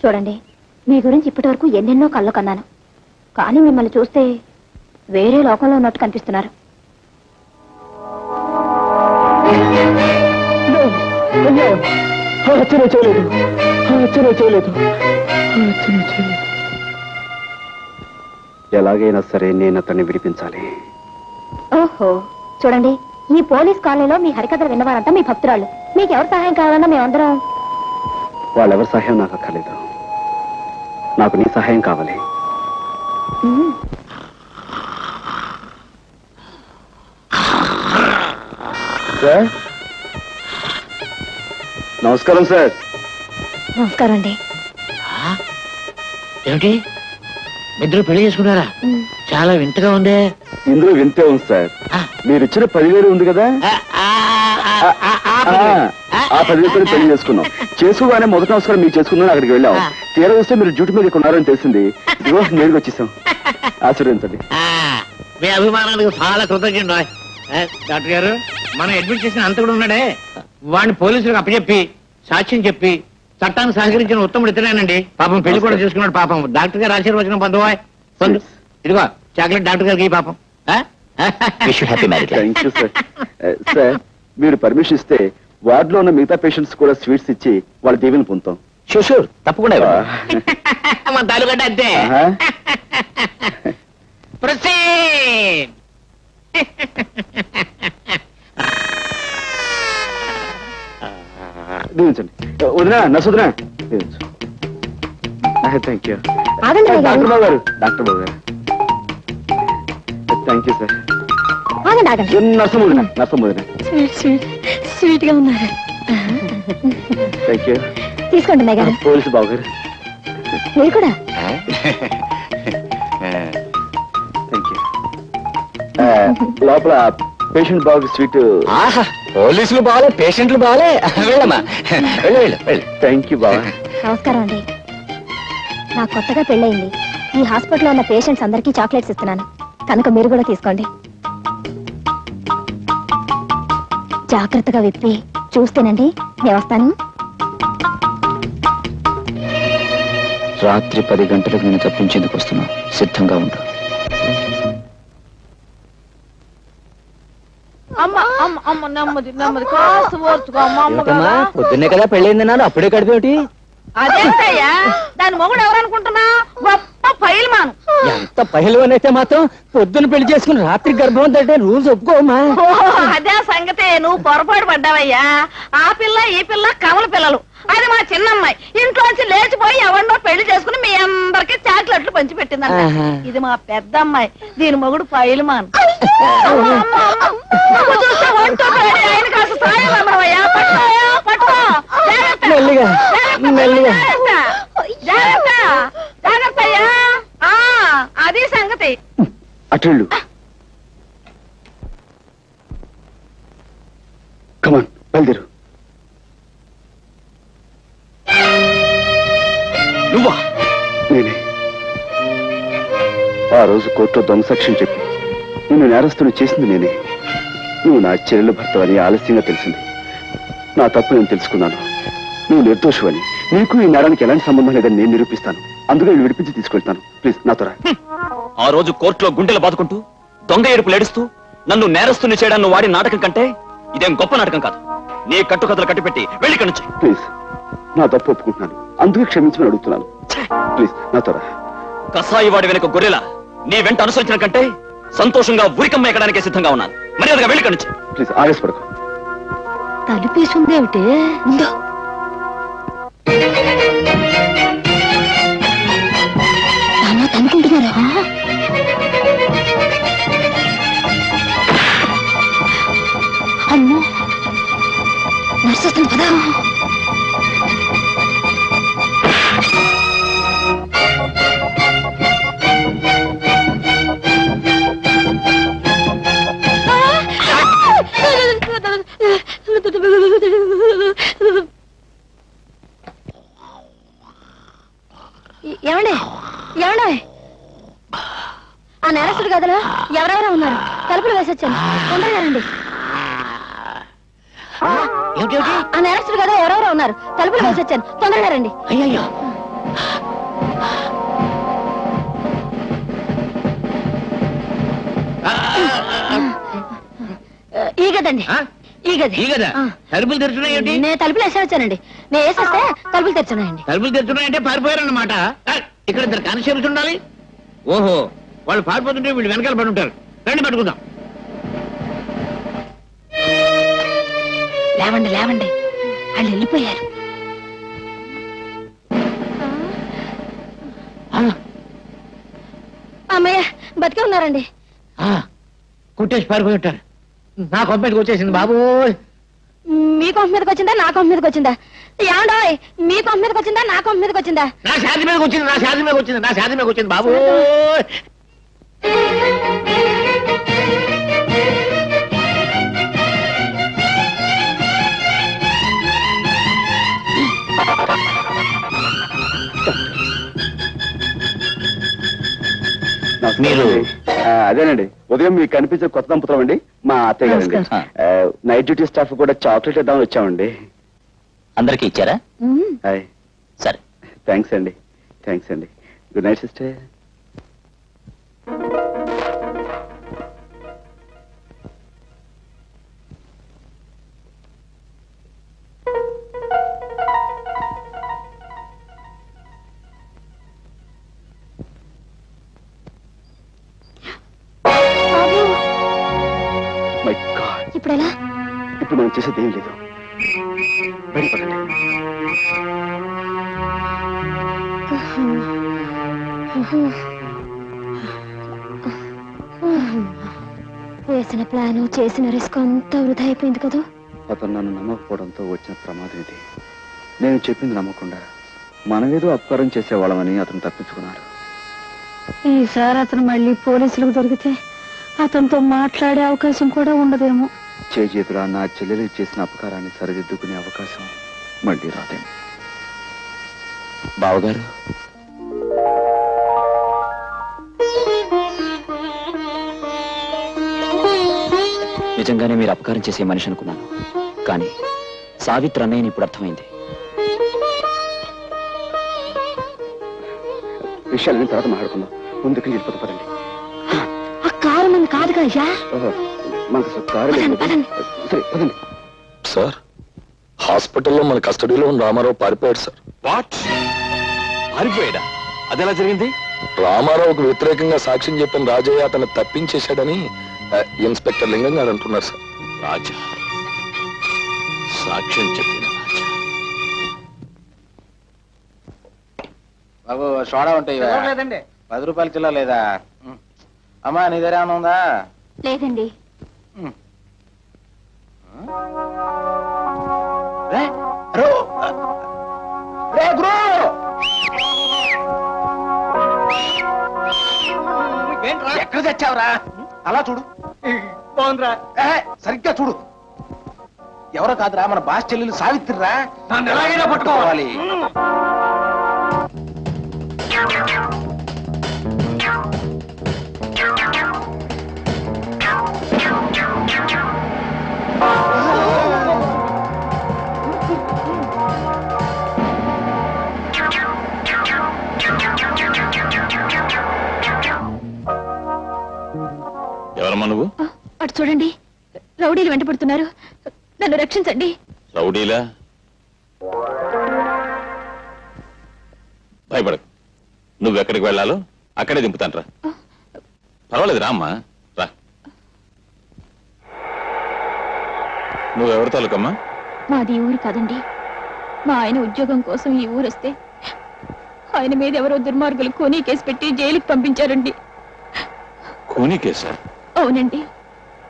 చూడండి, మీ గురించి ఇప్పటి వరకు ఎన్నెన్నో కళ్ళు కన్నాను. కానీ మిమ్మల్ని చూస్తే వేరే లోకంలో ఉన్నట్టు కనిపిస్తున్నారు. ఎలాగైనా సరే నేను అతన్ని విడిపించాలి. ఓహో, చూడండి, ఈ పోలీస్ కాలనీలో మీ హరికథలు విన్నవారంతా మీ భక్తురాళ్ళు. మీకు ఎవరు సహాయం కావాలన్నా మేమందరం. వాళ్ళెవరి సహాయం నాకు అక్కర్లేదు, నాకు నీ సహాయం కావాలి. సార్ నమస్కారం సార్. నమస్కారం అండి. ఏమిటి ఇద్దరు పెళ్లి చేసుకున్నారా? చాలా వింతగా ఉందే. ఇందులో వింతే ఉంది సార్. మీరు ఇచ్చిన 10,000 ఉంది కదా, ఆ 10,000 పెళ్లి చేసుకున్నాం. చేసుకోగానే మొదటి నమస్కారం మీకు చేసుకున్నాను. అక్కడికి వెళ్ళాం. తీరా వస్తే మీరు డ్యూటీ మీద ఉన్నారని తెలిసింది. ఇదిగో నేరుగా వచ్చేసాం. ఆశీర్వదించండి. మీ అభిమానానికి చాలా కృతజ్ఞత. డాక్టర్ గారు, మనం అడ్మిట్ చేసిన అంత కూడా ఉన్నాడే, వాడిని పోలీసులకు అప్పచెప్పి సాక్ష్యం చెప్పి చట్టానికి సహకరించిన ఉత్తముడు ఇతనేనండి. పాపం పెళ్లి కూడా చేసుకున్నాడు. పాపం డాక్టర్ గారు ఆశీర్వచనం పొందు. ఇదిగో చాక్లెట్ డాక్టర్ గారికి పాపం. Thank you sir. సార్ మీరు పర్మిషన్ ఇస్తే వార్డులో ఉన్న మిగతా పేషెంట్స్ కూడా స్వీట్స్ ఇచ్చి వాళ్ళ దీవెని పొందుతాం. షూర్ తప్పకుండా. మన తాలూకంటే అంతే. దీవించండి. వదినా నర్సుదినా థ్యాంక్ యూ. డాక్టర్ బాబు గారు, డాక్టర్ బాబు గారు థ్యాంక్ యూ సార్. నర్సం వదినా, నర్సం వదినా స్వీట్ గా ఉన్నారు. Thank you. తీసుకోండి. పోలీసు బాబు గారు మీరు కూడా. Thank you. లోపల పేషెంట్ బాబు స్వీట్. పోలీసులు బాగాలే, పేషెంట్లు బాగాలే. వెళ్ళమ్మా, వెళ్ళు వెళ్ళు వెళ్ళు. థ్యాంక్ యూ బాబా. నమస్కారం అండి. నాకు కొత్తగా పెళ్ళయింది. ఈ హాస్పిటల్లో ఉన్న పేషెంట్స్ అందరికీ చాక్లెట్స్ ఇస్తున్నాను, కనుక మీరు కూడా తీసుకోండి. జాగ్రత్తగా విప్పి చూస్తేనండి. నేను వస్తాను. రాత్రి 10 గంటలకు నేను తప్పించేందుకు వస్తున్నా. సిద్ధంగా ఉండు. పొద్దున్నే కదా పెళ్ళైంది నాను, అప్పుడే కడిపేమిటి? అదేంటయ్యా, దాని మొగుడు ఎవరనుకుంటున్నా? గొప్ప పైల్మాన్. ఎంత పహిల్వాన్ అయితే మాత్రం పొద్దున్న పెళ్లి చేసుకుని రాత్రి గర్భం అంటే రూల్స్ ఒప్పుకోమా? అదే సంగతే, నువ్వు పొరపాటు పడ్డావయ్యా. ఆ పిల్ల ఈ పిల్ల కమల పిల్లలు. అది మా చిన్నమ్మాయి ఇంట్లోంచి లేచిపోయి ఎవరినో పెళ్లి చేసుకుని మీ అందరికి చాక్లెట్లు పంచి పెట్టిందంట. ఇది మా పెద్ద అమ్మాయి, దీని మొగుడు పైల్మాన్. ఆయన కాస్త సాయం అమ్మయ్యా. పట్టుకో మెల్లిగా మెల్లిగా. జాగ్రత్త అయ్యా. అది సంగతి. అటెళ్ళు. కమాన్ బయలుదేరు. నువ్వా? నేనే. ఆ రోజు కోర్టులో దొంగ సాక్ష్యం చెప్పి నిన్ను నేరస్తుని చేసింది నేనే. నువ్వు నా చెల్లెలు భర్తవని ఆలస్యంగా తెలిసింది. నా తప్పు నేను తెలుసుకున్నాను. నువ్వు నిర్దోషువని, నీకు ఈ నేరానికి ఎలాంటి సంబంధం లేదని నేను నిరూపిస్తాను. అందుకే నేను విడిపించి తీసుకెళ్తాను. ప్లీజ్ నాతో రా. ఆ రోజు కోర్టులో గుండెలు బాదుకుంటూ దొంగ ఏడుపులు ఏడుస్తూ నన్ను నేరస్తుని చేయడాన్ని వాడి నాటకం కంటే ఇదేం గొప్ప నాటకం కాదు. నీ కట్టుకథలు కట్టిపెట్టి వెళ్ళి ఇక్కడి నుంచి. ప్లీజ్, నా తప్పు ఒప్పుకుంటున్నాను. అందుకే క్షమించమని అడుగుతున్నాను. ప్లీజ్ నాతో రా. కసాయి వాడి వెనుక గొర్రెలా నీ వెంట అనుసరించిన కంటే సంతోషంగా ఉరికమ్మ ఎక్కడానికే సిద్ధంగా ఉన్నాను. మర్యాదగా వెళ్ళి ఇక్కడి నుంచి. ప్లీజ్ ఆవేశపడకు. తలుపేసుందేమిటి? ముందు తనుకుంటున్నారా? అమ్మో, నర్సు వస్తుంది కదా. ఏమండి ఏమండి, ఆ నేరస్తుడు గదిలో ఎవరెవరో ఉన్నారు. తలుపులు వేసొచ్చాను, తొందరగా రండి. ఆ నేరస్తుడు గదిలో ఎవరెవరో ఉన్నారు. తలుపులు వేసొచ్చాను, తొందరగా రండి. అయ్యో, ఈ గదండి, ఈ గది. ఈ గదా? తలుపులు తెరుచున్నాయేంటి? నేను తలుపులు వేసే వచ్చానండి. నేను వేసేస్తే తలుపులు తెరుచున్నాయండి. తలుపులు తెరుచున్నాయంటే పారిపోయారన్నమాట. ఇక్కడ 2 కానిస్టేబుల్స్ ఉండాలి. ఓహో, వాళ్ళు పారిపోతుంటే వీళ్ళు వెనకాల పడి ఉంటారు. రండి పట్టుకుందాం. లేవండి లేవండి, వాళ్ళు వెళ్ళిపోయారు. అమ్మయ్య, బతికే ఉన్నారండి. కుట్టేసి పారిపోయి ఉంటారు. నా కొంపెట్టుకు వచ్చేసింది బాబు. మీ కొంప మీదకి వచ్చిందా నా కొంప మీదకి వచ్చిందా? ఏమండోయ్, మీ కొంప మీదకి వచ్చిందా నా కొంప మీదకి వచ్చిందా? నా శాది మీదకి వచ్చింది, నా శాది మీదకి వచ్చింది, నా శాది మీదకి వచ్చింది బాబు. మీరు అదేనండి, ఉదయం మీకు కనిపించే కొత్త దంపతులం అండి, మా అత్తయ్య గారండి. నైట్ డ్యూటీ స్టాఫ్ కూడా చాక్లెట్ ఇద్దామని వచ్చామండి. అందరికి ఇచ్చారా? హాయ్. సరే, థ్యాంక్స్ అండి. థ్యాంక్స్ అండి. Good night sister. My God, ఇప్పుడు ఎలా? ఇప్పుడు మనం చేసేది ఏం లేదు. బయటపడండి. వేసిన ప్లాను చేసిన రిస్క్ అంతా వృధా అయిపోయింది కదా. అతను నన్ను నమ్మకపోవడంతో వచ్చిన ప్రమాదం ఇది. నేను చెప్పింది నమ్మకుండా మనమేదో అపకారం చేసేవాళ్ళమని అతను తప్పించుకున్నాడు. ఈసారి అతను మళ్ళీ పోలీసులకు దొరికితే అతనితో మాట్లాడే అవకాశం కూడా ఉండదేమో. చేతులా నా చెల్లెలు చేసిన అపకారాన్ని సరిదిద్దుకునే అవకాశం మళ్ళీ రాదేమో. బావగారు, నిజంగానే మీరు అపకారం చేసే మనిషి అనుకున్నాను, కానీ సావిత్రి అన్నయ్యని ఇప్పుడు అర్థమైంది. విషయాలని తర్వాత మాట్లాడుకుందాం. ముందుకు వెళ్ళిపోతాం, పదండి. ఆ కారు మన కాదుగా అయ్యా. మనకు అసలు కారు లేదు. సరే పదండి. సార్, హాస్పిటల్లో మన కస్టడీలో ఉన్న రామారావు పారిపోయాడు సార్. వాట్? పారిపోయాడా? అదెలా జరిగింది? రామారావుకు వ్యతిరేకంగా సాక్ష్యం చెప్పిన రాజయ్య అతను తప్పించేశాడని ఇన్స్పెక్టర్ లింగం గారు అంటున్నారు సార్. రాజా సాక్ష్యం చెప్పిన రాజా. బాబు సోడా ఉంటాయి లేదండి. 10 రూపాయల కిలో లేదా? అమ్మా నీ దగ్గర ఏమైనా ఉందా? లేదండి. ఎక్కడ తెచ్చావురా? అలా చూడు. బాగుందిరా. సరిగ్గా చూడు. ఎవరో కాదురా, మన బాస్ చెల్లెలు సావిత్రిరా. నన్ను ఎలాగైనా పట్టుకోవాలి. ఎవరమ్మా నువ్వు? అటు చూడండి, రౌడీలు వెంటపడుతున్నారు. నన్ను రక్షించండి. రౌడీలా? భయపడకు, నువ్వెక్కడికి వెళ్ళాలో అక్కడే దింపుతాను రా. పర్వాలేదు రామ్మా, రా. నువ్వెవరి తాలూకమ్మా? మాది ఊరు కాదండి. మా ఆయన ఉద్యోగం కోసం ఈ ఊరు వస్తే ఆయన మీద ఎవరో దుర్మార్గులు కోనీ కేసు పెట్టి జైలుకి పంపించారండి. కోనీ కేసా? అవునండి,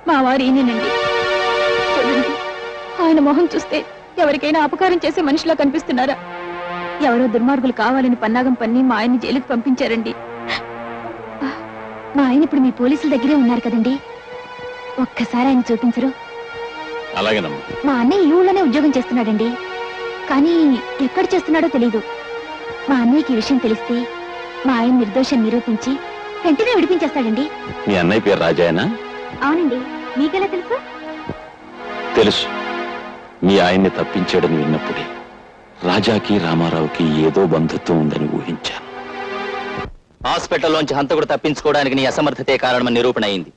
మా వారు ఈయనండి. చూడండి, ఆయన మొహం చూస్తే ఎవరికైనా అపకారం చేసే మనిషిలా కనిపిస్తున్నారా? ఎవరో దుర్మార్గులు కావాలని పన్నాగం పన్ని మా ఆయన్ని జైలుకి పంపించారండి. మా ఆయన ఇప్పుడు మీ పోలీసుల దగ్గరే ఉన్నారు కదండి, ఒక్కసారి ఆయన చూపించరు? అలాగేనమ్మా. మా అన్నయ్య ఈ ఊళ్ళోనే ఉద్యోగం చేస్తున్నాడండి, కానీ ఎక్కడ చేస్తున్నాడో తెలీదు. మా అన్నయ్యకి ఈ విషయం తెలిస్తే మా ఆయన నిర్దోషం నిరూపించి వెంటనే విడిపించేస్తాడండి. మీ అన్నయ్య పేరు రాజాయనా? అవునండి. మీకెలా తెలుసు? తెలుసు. మీ ఆయన్ని తప్పించాడని విన్నప్పుడే రాజాకి రామారావుకి ఏదో బంధుత్వం ఉందని ఊహించాను. హాస్పిటల్లోంచి హంతకుడు తప్పించుకోవడానికి నీ అసమర్థతే కారణమని నిరూపణ అయింది.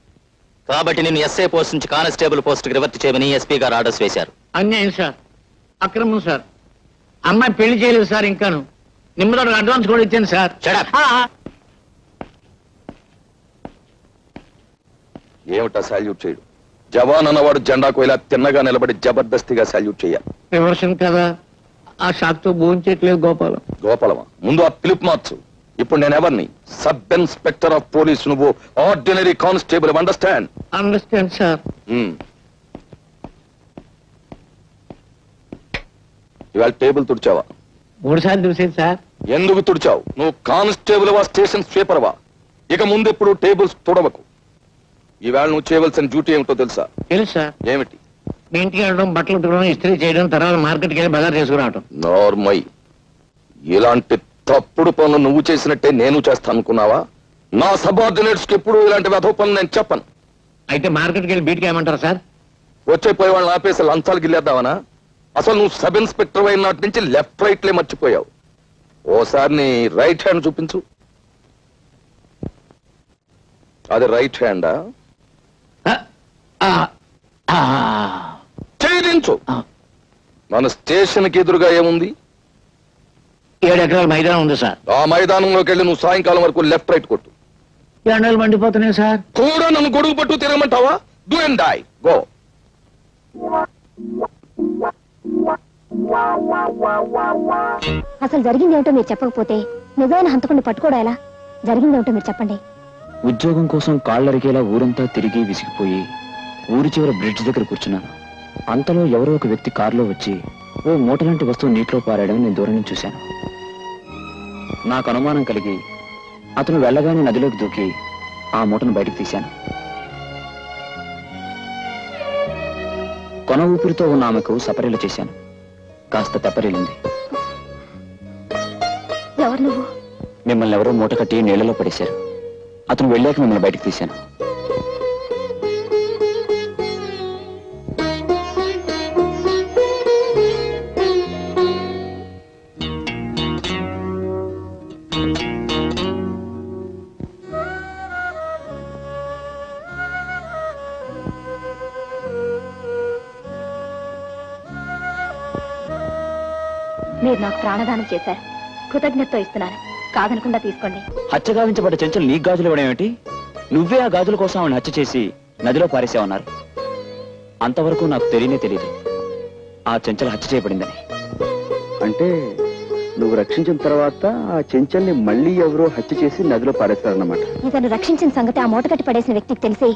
కాబట్టి నిన్ను ఎస్ఐ పోస్ట్ నుంచి కానిస్టేబుల్ పోస్ట్ కి రివర్ట్ చేయమని ఎస్పీ గారు ఆర్డర్స్ వేశారు. అన్యాయం సార్, అక్రమం సార్. అమ్మాయి పెళ్లి చేయలేదు సార్, ఇంకాను నిమ్మదోడు అడ్వాన్స్ కూడా ఇచ్చాను సార్. ఏమిటా సాల్యూట్ చేయడు? జవాన్ అన్నవాడు జెండాకు ఇలా తిన్నగా నిలబడి జబర్దస్తిగా సాల్యూట్ చేయాలి. రివర్షన్ కదా, ఆ షాక్ తో భోంచేయట్లేదు గోపాలం. గోపాలమా? ముందు ఆ పిలుపు మార్చు. ఇప్పుడు నేను ఎవరిని? సబ్ ఇన్స్పెక్టర్ ఆఫ్ పోలీస్, నువ్వు ordinary constable. Understand? Understand sir. ఇవాళ టేబుల్ తుడిచావా? 3 సార్లు చూసేది సార్. ఎందుకు తుడిచావు? నువ్వు కానిస్టేబుల్ వా, స్టేషన్ స్వీపర్ వా? ఇక ముందెప్పుడు టేబుల్స్ తుడవకు. ఈవేళ నువ్వు చేయవలసిన డ్యూటీ ఏమిటో తెలుసా? తెలుసు సార్. ఏమిటి? మీ ఇంటికి వెళ్ళడం, బట్టలు ఉతకడం, ఇస్త్రీ చేయడం, తర్వాత మార్కెట్కి వెళ్ళి బజార్ చేసుకురావటం. నార్మల్. ఇలాంటి తప్పుడు పనులు నువ్వు చేసినట్టే నేను చేస్తాను అనుకున్నావా? నా సబార్డినేట్స్ కి ఎప్పుడు ఇలాంటి వెధవ పనులు నేను చెప్పను. అయితే మార్కెట్కి వెళ్ళి బీట్కి ఏమంటారు సార్? వచ్చే పోయి వాళ్ళని ఆపేసి లంచాలు గిల్లేద్దామనా? అసలు నువ్వు సబ్ ఇన్స్పెక్టర్ అయిన నాటి నుంచి లెఫ్ట్ రైట్లే మర్చిపోయావు. ఓసారి నీ రైట్ హ్యాండ్ చూపించు. అది రైట్ హ్యాండా? చేయించు. మన స్టేషన్ కి ఎదురుగా ఏముంది? 7 ఎకరాల మైదానం ఉంది సార్. ఆ మైదానంలోకి వెళ్ళి నువ్వు సాయంకాలం వరకు లెఫ్ట్ రైట్ కొట్టు. ఎండలు మండిపోతున్నాయి సార్. కూడా నన్ను గొడుగు పట్టు తిరగమంటావా? Do and die, go. అసలు జరిగింది ఏమిటో మీరు చెప్పకపోతే నిజమైన హంతకుడిని పట్టుకోవడం ఎలా? జరిగింది ఏమిటో మీరు చెప్పండి. ఉద్యోగం కోసం కాళ్ళరికేలా ఊరంతా తిరిగి విసిగిపోయి ఊరి చివర బ్రిడ్జ్ దగ్గర కూర్చున్నాను. అంతలో ఎవరో ఒక వ్యక్తి కారులో వచ్చి ఓ మూటలాంటి వస్తువు నీటిలో పారాయడం నేను దూరం నుంచి చూశాను. నాకు అనుమానం కలిగి అతను వెళ్ళగానే నదిలోకి దూకి ఆ మూటను బయటకు తీశాను. కొన ఊపిరితో ఉన్న ఆమెకు సపరీలు చేశాను. కాస్త తెప్పరిల్లింది. ఎవరు నువ్వు? మిమ్మల్ని ఎవరో మూట కట్టి నీళ్లలో పడేశారు. అతను వెళ్ళాక మిమ్మల్ని బయటకు తీశాను. మీరు నాకు ప్రాణదానం చేశారు. కృతజ్ఞతతో ఇస్తున్నాను. కాదనకుండా తీసుకోండి. హత్య గావించబడ్డ చెంచలు నీకు గాజులు ఇవ్వడం ఏమిటి? నువ్వే ఆ గాజుల కోసం ఆవిడ హత్య చేసి నదిలో పారేసావన్నారు. అంతవరకు నాకు తెలియదు ఆ చెంచలు హత్య చేయబడిందని. అంటే నువ్వు రక్షించిన తర్వాత ఆ చెంచల్ని మళ్ళీ ఎవరో హత్య చేసి నదిలో పారేస్తారన్నమాట. ఇతను రక్షించిన సంగతి ఆ మూటకట్టి పడేసిన వ్యక్తికి తెలిసి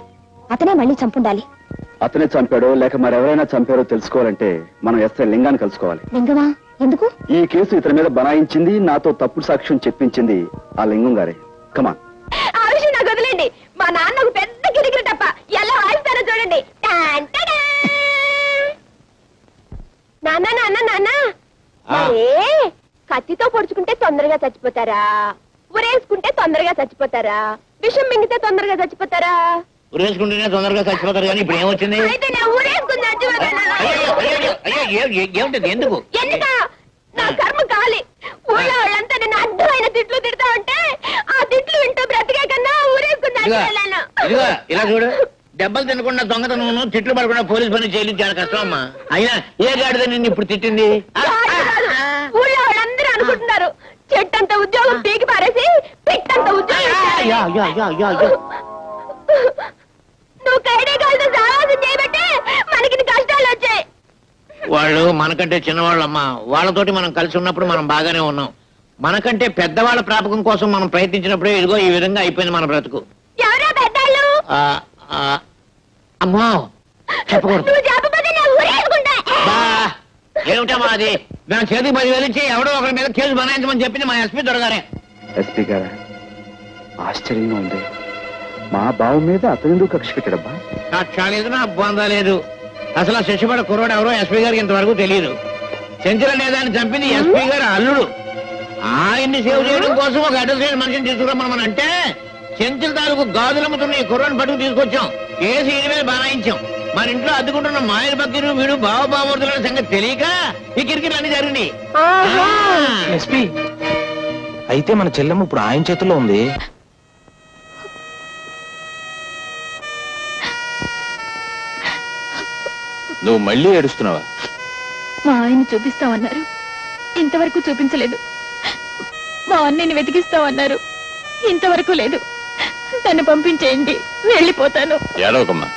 అతనే మళ్ళీ చంపుండాలి. అతనే చంపాడో లేక మరెవరైనా చంపారో తెలుసుకోవాలంటే మనం ఎస్ఐ లింగాన్ని కలుసుకోవాలి. లింగమా? ఎందుకు? ఈ కేసు ఇతని మీద బనాయించింది, నాతో తప్పుడు సాక్ష్యం చెప్పించింది ఆ లింగం గారే. కమా. ఆ విషయం నాకు వదిలేండి. మా నాన్న ఒక పెద్ద గిరిగిరి తప్ప ఎలా వాయిస్తారో చూడండి. నాన్న నాన్న నాన్న, మరే కత్తితో పొడుచుకుంటే తొందరగా చచ్చిపోతారా? ఉరేసుకుంటే తొందరగా చచ్చిపోతారా? విషం మింగితే తొందరగా చచ్చిపోతారా? ఉరేసుకుంటేనే తొందరగా చచ్చిపోతారు. కానీ ఇప్పుడు ఏమొచ్చింది? అయితే నేను ఊరేసుకుని చచ్చిపోతాను. ఏమిటి? ఎందుకు? ఎందుక? నా కర్మ కాలి. ఊళ్ళో వాళ్ళంతా నేను అడ్డమైన తిట్లు తిడతా ఉంటే ఆ తిట్లు వింటూ బ్రతికే కన్నా ఊరేసుకుని చచ్చిపోయాను. ఇదిగో ఇలా చూడు, దెబ్బలు తినకుండా దొంగతనం, తిట్లు పడకుండా పోలీస్ పని చేయలేదు. చాలా కష్టం అమ్మా. అయినా ఏ గాడిద నిన్ను ఇప్పుడు తిట్టింది? ఊళ్ళో వాళ్ళందరూ అనుకుంటున్నారు చెట్టంత ఉద్యోగం పీకి పారేసి పిట్టంత ఉద్యోగం. నువ్వు కైడే కాలతో సావాసం చేయబట్టే మనకి కష్టాలు వచ్చాయి. వాళ్ళు మనకంటే చిన్నవాళ్ళమ్మా. వాళ్ళతోటి మనం కలిసి ఉన్నప్పుడు మనం బాగానే ఉన్నాం. మనకంటే పెద్దవాళ్ళ ప్రాపకం కోసం మనం ప్రయత్నించినప్పుడే ఇదిగో ఈ విధంగా అయిపోయింది మన బ్రతుకు. ఎవరో పెద్దాళ్ళు? అమ్మా చెప్పకూడదు. నువ్వు చెప్పకపోతే నేను ఊరేసుకుంటా. ఏమిటమ్మా అది? మేము చేతికి 10,000 ఇచ్చి ఎవడో ఒకరి మీద కేసు బనాయించమని చెప్పింది మా ఎస్పీ దొరగారే. ఎస్పీ గారా, ఆశ్చర్యంగా ఉంది. మా బావ మీద అతను ఎందుకు కక్ష పెట్టాడబ్బా? కక్ష లేదు, నా బంధ లేదు. అసలు ఆ శశిపడ కుర్రాడు ఎవరో ఎస్పీ గారికి ఇంతవరకు తెలియదు. చెంచల నేదాన్ని చంపింది ఎస్పీ గారు అల్లుడు. ఆయన్ని సేవ్ చేయడం కోసం ఒక అడ్వకేట్ మనిషిని తీసుకురమ్మని అంటే చెంచల తాలూకు గాజులమ్ముతున్న ఈ కుర్రాన్ని పట్టుకు తీసుకొచ్చాం. కేసు ఈయన మీద బనాయించాం. మన ఇంట్లో అద్దుకుంటున్న మాయల బక్కీరు వీడు బావబామూర్తుల సంగతి తెలియక ఈ కిరికిరి అన్ని జరిగింది. ఎస్పీ, అయితే మన చెల్లెమ్మ ఇప్పుడు ఆయన చేతుల్లో ఉంది. నువ్వు మళ్ళీ ఏడుస్తున్నావా? మా ఆయన్ని చూపిస్తామన్నారు, ఇంతవరకు చూపించలేదు. మా అన్నయ్యని వెతికిస్తామన్నారు, ఇంతవరకు లేదు. నన్ను పంపించేయండి, వెళ్ళిపోతాను. ఏడవకమ్మా,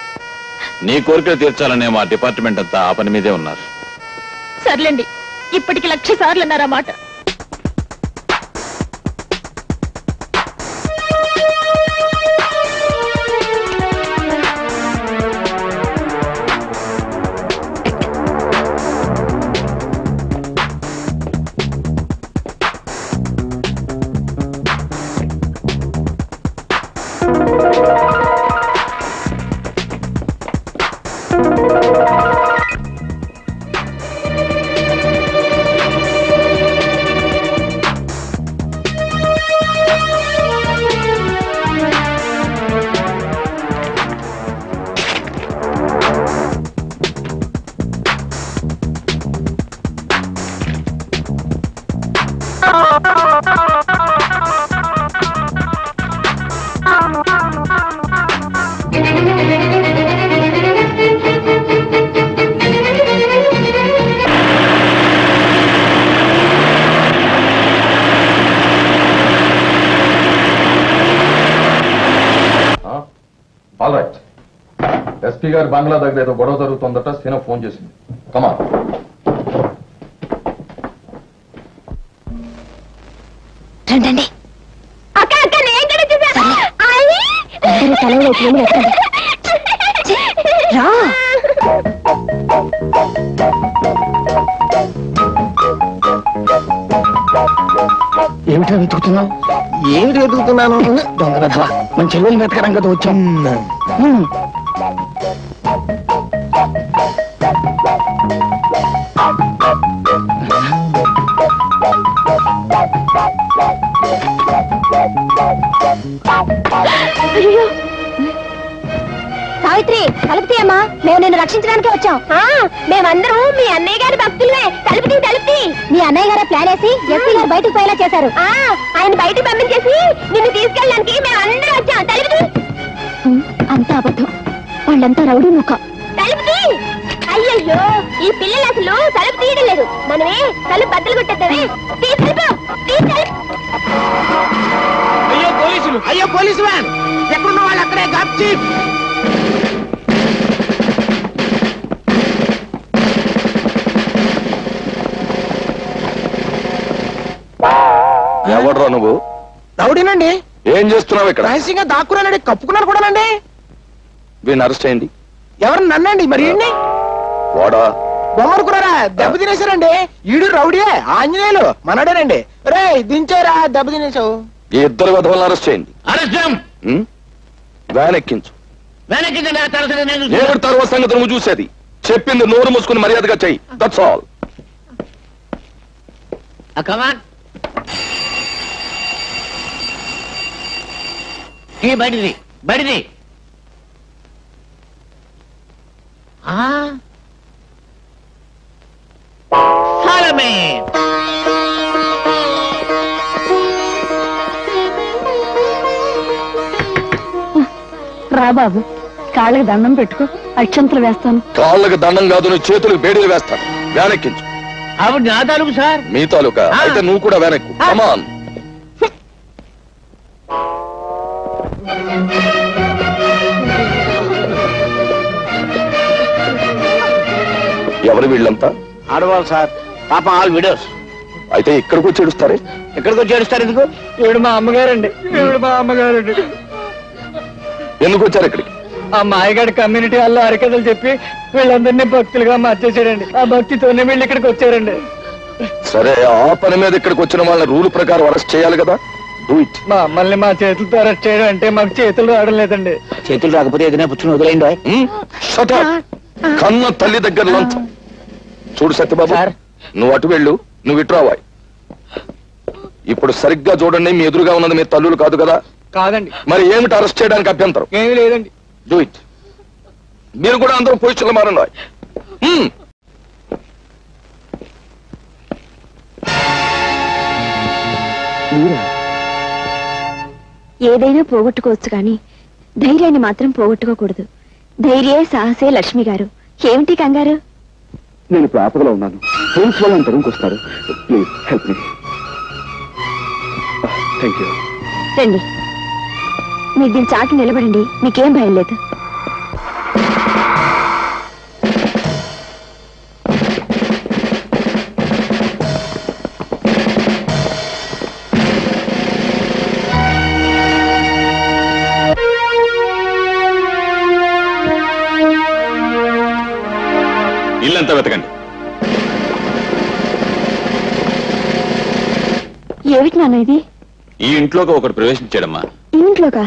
నీ కోరికలు తీర్చాలనే మా డిపార్ట్మెంట్ అంతా ఆ పని మీదే ఉన్నారు. సర్లేండి, ఇప్పటికి 1,00,000 సార్లు అన్నారు ఆ మాట. ఎస్పీ గారి బంగ్లా దగ్గర ఏదో గొడవ జరుగుతుందట. సీన ఫోన్ చేసింది. కమా. రండి. అక్క అక్క నేను కూడా చూసా. అందరూ తల వైపు రా. ఏమిటో వెతుకుతున్నావు? ఏమిటి వెతుకుతున్నాను? దొంగ వెధవ. మన చెల్లెల్ని వెతకడం కదా వచ్చాం. సావిత్రి తలుపుతీయమ్మా, మేము నిన్ను రక్షించడానికి వచ్చాం. మేమందరం మీ అన్నయ్య గారి భక్తులే. తలుపుతీ. మీ అన్నయ్య గారే ప్లాన్ వేసి ఎస్పీ గారు బయటకు పోయేలా చేశారు. ఆయన బయటకు పంపించేసి నిన్ను తీసుకెళ్ళడానికి మేమందరం వచ్చాం. తలుపుతీ. అంతా అబద్ధం. వాళ్ళంతా రౌడీ ముఖం. తలుపుతీ. అయ్యయ్యో, ఈ పిల్లలు అసలు తలుపు తీయడం లేదు. మనమే తలుపు బద్దలు కొట్టేద్దామే. అయ్యో పోలీసు వ్యాన్, ఎక్కడున్న వాళ్ళు అక్కడే గాప్చి. ఎవడ్రా నువ్వు? రౌడీనండి. ఏం చేస్తున్నావు ఇక్కడ? రహస్యంగా దాక్కున్నానండి, కప్పుకున్నాను కూడానండి. వీడిని అరెస్ట్ అయింది. ఎవరు నన్నండి? మరి వాడా? బొమ్మరుకున్నారా? దెబ్బ తినేశారండి. ఈడు రౌడీయే, ఆంజనేయులు మనడేనండి. రే దించారా, దెబ్బ తినేశావు. ఈ ఇద్దరు విధవలను అరెస్ట్ చేయండి. వ్యాన్ ఎక్కించు. ఏడు తర్వాత సంగతి నువ్వు చూసేది. చెప్పింది నోరు మూసుకుని మర్యాదగా చెయ్యి. That's all. బడిది రా బాబు, కాళ్ళకి దండం పెట్టుకో, అక్షంతలు వేస్తాను. కాళ్ళకి దండం కాదు, నువ్వు చేతులకు బేడీలు వేస్తాను. వ్యాన్ ఎక్కించు. ఆవిడ నా తాలూకు సార్. మీ తాలూకా అయితే నువ్వు కూడా వ్యాన్ ఎక్కు. కమాన్. ఎవరు వీళ్ళంతా? ఆడవాళ్ళు సార్. పాప ఆల్ విడోస్. అయితే ఇక్కడికి వచ్చి ఏడుస్తారే? ఎక్కడికి వచ్చి ఏడుస్తారు ఎందుకు? ఈవిడ మా అమ్మగారండి. ఎందుకు వచ్చారు ఇక్కడికి? ఆ మాయగాడి కమ్యూనిటీ వాళ్ళు హరికథలు చెప్పి వీళ్ళందరినీ భక్తులుగా మార్చేశాడండి. ఆ భక్తితోనే వీళ్ళు ఇక్కడికి వచ్చారండి. సరే, ఆ పని మీద ఇక్కడికి వచ్చిన వాళ్ళని రూల్ ప్రకారం అరెస్ట్ చేయాలి కదా. Do it. మా అమ్మల్ని మా చేతులతో అరెస్ట్ చేయడం అంటే మాకు చేతులు రావడం లేదండి. చేతులు రాకపోతే ఏదైనా పుచ్చుని వదిలేయండి. Shut up. కన్న తల్లి దగ్గర లంచం. చూడు సత్యబాబు, నువ్వు అటు వెళ్ళు, నువ్వు ఇటు రావాయి. ఇప్పుడు సరిగ్గా చూడండి, మీ ఎదురుగా ఉన్నది మీ తల్లులు కాదు కదా? కాదండి. మరి ఏమిటి అరెస్ట్ చేయడానికి అభ్యంతరం? ఏమీ లేదండి. Do it. మీరు కూడా అందరూ పొజిషన్లో మారండి. ఏదైనా పోగొట్టుకోవచ్చు కానీ ధైర్యాన్ని మాత్రం పోగొట్టుకోకూడదు. ధైర్యే సాహసే లక్ష్మి గారు. ఏమిటి కంగారు? నేను ఇప్పుడు ఆపదలో ఉన్నాను. పోలీస్ వాళ్ళు అంత రూమ్కి వస్తారు. Please help me. Thank you. రండి, మీరు దీని చాటు నిలబడండి. మీకేం భయం లేదు. ఇల్లంతా వెతకండి. ఏమిటి నాన్న ఇది? ఈ ఇంట్లోకి ఒకటి ప్రవేశించాడమ్మా. ఈ ఇంట్లోకా?